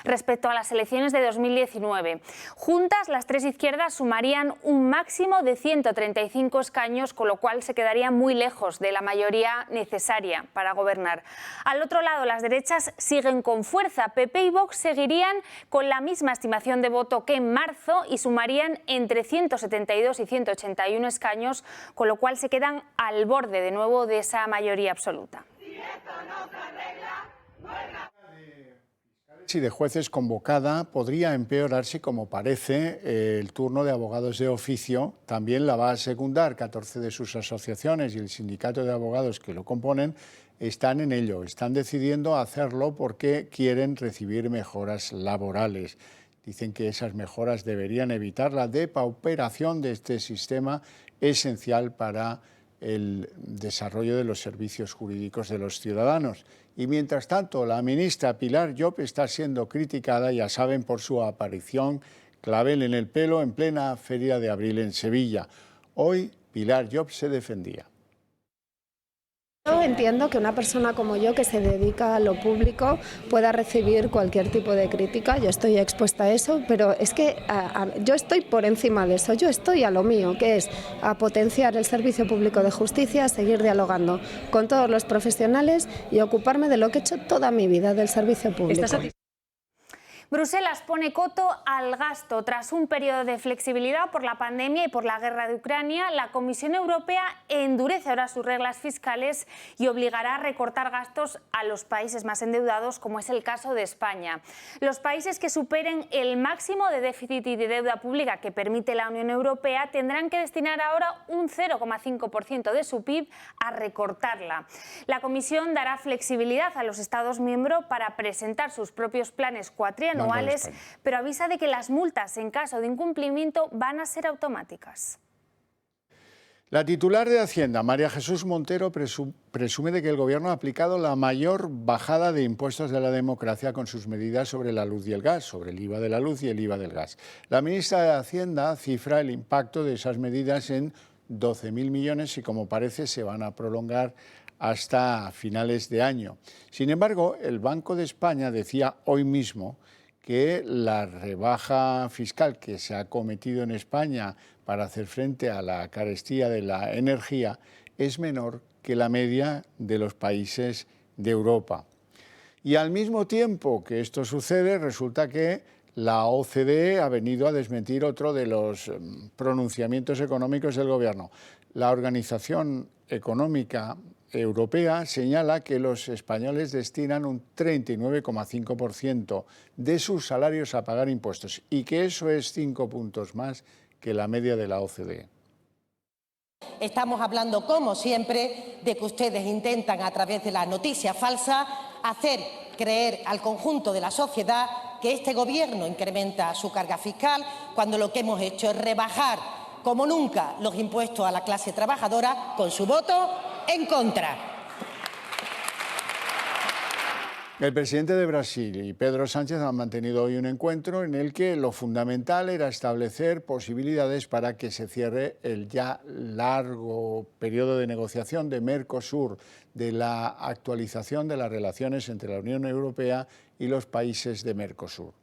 respecto a las elecciones de 2019. Juntas, las tres izquierdas sumarían un máximo de 135 escaños, con lo cual se quedaría muy lejos de la mayoría necesaria para gobernar. Al otro lado, las derechas siguen con fuerza. PP y Vox seguirían con la misma estimación de voto que en marzo y sumarían entre 172 y 181 escaños, con lo cual se quedan al borde de nuevo de esa mayoría absoluta. Si de jueces convocada podría empeorarse, como parece, el turno de abogados de oficio. También la va a secundar 14 de sus asociaciones y el sindicato de abogados que lo componen están en ello, están decidiendo hacerlo porque quieren recibir mejoras laborales. Dicen que esas mejoras deberían evitar la depauperación de este sistema esencial para el desarrollo de los servicios jurídicos de los ciudadanos. Y mientras tanto, la ministra Pilar Llop está siendo criticada, ya saben, por su aparición clavel en el pelo en plena Feria de Abril en Sevilla. Hoy Pilar Llop se defendía. Yo entiendo que una persona como yo, que se dedica a lo público, pueda recibir cualquier tipo de crítica. Yo estoy expuesta a eso, pero es que yo estoy por encima de eso. Yo estoy a lo mío, que es a potenciar el servicio público de justicia, a seguir dialogando con todos los profesionales y ocuparme de lo que he hecho toda mi vida, del servicio público. Bruselas pone coto al gasto. Tras un periodo de flexibilidad por la pandemia y por la guerra de Ucrania, la Comisión Europea endurece ahora sus reglas fiscales y obligará a recortar gastos a los países más endeudados, como es el caso de España. Los países que superen el máximo de déficit y de deuda pública que permite la Unión Europea tendrán que destinar ahora un 0,5% de su PIB a recortarla. La Comisión dará flexibilidad a los Estados miembros para presentar sus propios planes cuatrianuales, pero avisa de que las multas en caso de incumplimiento van a ser automáticas. La titular de Hacienda, María Jesús Montero, presume de que el Gobierno ha aplicado la mayor bajada de impuestos de la democracia con sus medidas sobre la luz y el gas, sobre el IVA de la luz y el IVA del gas. La ministra de Hacienda cifra el impacto de esas medidas en 12.000 millones y, como parece, se van a prolongar hasta finales de año. Sin embargo, el Banco de España decía hoy mismo que la rebaja fiscal que se ha cometido en España para hacer frente a la carestía de la energía es menor que la media de los países de Europa. Y al mismo tiempo que esto sucede, resulta que la OCDE ha venido a desmentir otro de los pronunciamientos económicos del Gobierno. La Organización Económica Europea señala que los españoles destinan un 39,5% de sus salarios a pagar impuestos y que eso es 5 puntos más que la media de la OCDE. Estamos hablando, como siempre, de que ustedes intentan, a través de las noticias falsas, hacer creer al conjunto de la sociedad que este Gobierno incrementa su carga fiscal, cuando lo que hemos hecho es rebajar, como nunca, los impuestos a la clase trabajadora con su voto en contra. El presidente de Brasil y Pedro Sánchez han mantenido hoy un encuentro en el que lo fundamental era establecer posibilidades para que se cierre el ya largo periodo de negociación de Mercosur, de la actualización de las relaciones entre la Unión Europea y los países de Mercosur.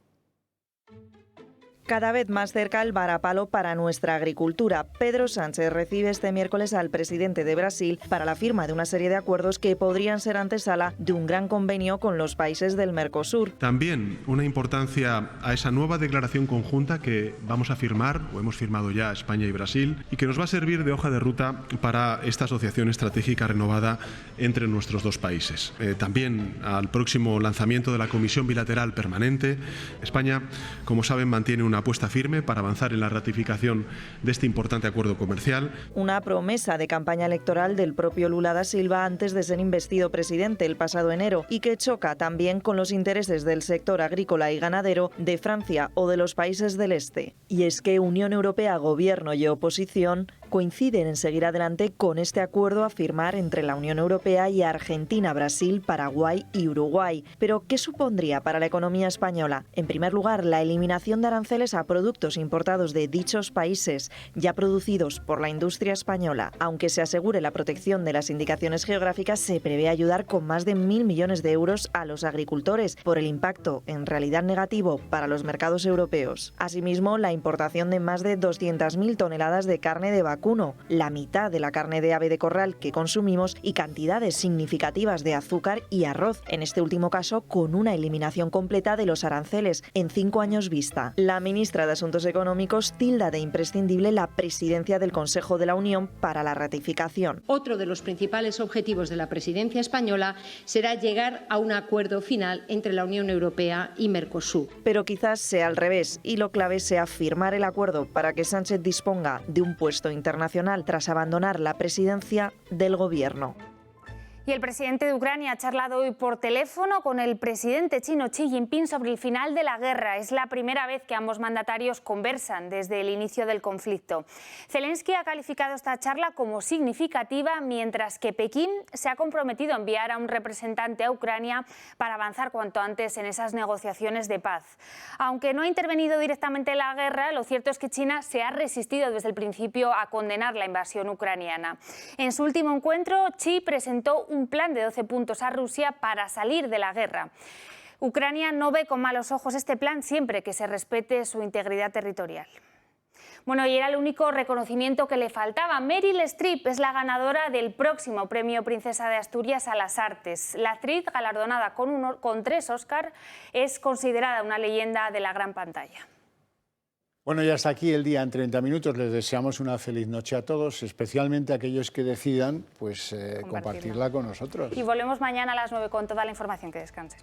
Cada vez más cerca el varapalo para nuestra agricultura. Pedro Sánchez recibe este miércoles al presidente de Brasil para la firma de una serie de acuerdos que podrían ser antesala de un gran convenio con los países del Mercosur. También una importancia a esa nueva declaración conjunta que vamos a firmar, o hemos firmado ya España y Brasil, y que nos va a servir de hoja de ruta para esta asociación estratégica renovada entre nuestros dos países. También al próximo lanzamiento de la Comisión Bilateral Permanente. España, como saben, mantiene una apuesta firme para avanzar en la ratificación de este importante acuerdo comercial. Una promesa de campaña electoral del propio Lula da Silva antes de ser investido presidente el pasado enero y que choca también con los intereses del sector agrícola y ganadero de Francia o de los países del este. Y es que Unión Europea, Gobierno y oposición coinciden en seguir adelante con este acuerdo a firmar entre la Unión Europea y Argentina, Brasil, Paraguay y Uruguay. Pero, ¿qué supondría para la economía española? En primer lugar, la eliminación de aranceles a productos importados de dichos países, ya producidos por la industria española. Aunque se asegure la protección de las indicaciones geográficas, se prevé ayudar con más de 1.000 millones de euros a los agricultores por el impacto, en realidad negativo, para los mercados europeos. Asimismo, la importación de más de 200.000 toneladas de carne de vacuno, la mitad de la carne de ave de corral que consumimos y cantidades significativas de azúcar y arroz, en este último caso con una eliminación completa de los aranceles en 5 años vista. La ministra de Asuntos Económicos tilda de imprescindible la presidencia del Consejo de la Unión para la ratificación. Otro de los principales objetivos de la presidencia española será llegar a un acuerdo final entre la Unión Europea y Mercosur. Pero quizás sea al revés y lo clave sea firmar el acuerdo para que Sánchez disponga de un puesto internacional tras abandonar la presidencia del Gobierno. Y el presidente de Ucrania ha charlado hoy por teléfono con el presidente chino Xi Jinping sobre el final de la guerra. Es la primera vez que ambos mandatarios conversan desde el inicio del conflicto. Zelensky ha calificado esta charla como significativa, mientras que Pekín se ha comprometido a enviar a un representante a Ucrania para avanzar cuanto antes en esas negociaciones de paz. Aunque no ha intervenido directamente en la guerra, lo cierto es que China se ha resistido desde el principio a condenar la invasión ucraniana. En su último encuentro, Xi presentó un plan de 12 puntos a Rusia para salir de la guerra. Ucrania no ve con malos ojos este plan siempre que se respete su integridad territorial. Bueno, y era el único reconocimiento que le faltaba. Meryl Streep es la ganadora del próximo Premio Princesa de Asturias a las Artes. La actriz, galardonada con 3 Oscar, es considerada una leyenda de la gran pantalla. Bueno, ya hasta aquí el día en 30 minutos. Les deseamos una feliz noche a todos, especialmente a aquellos que decidan compartirla con nosotros. Y volvemos mañana a las 9 con toda la información. Que descansen.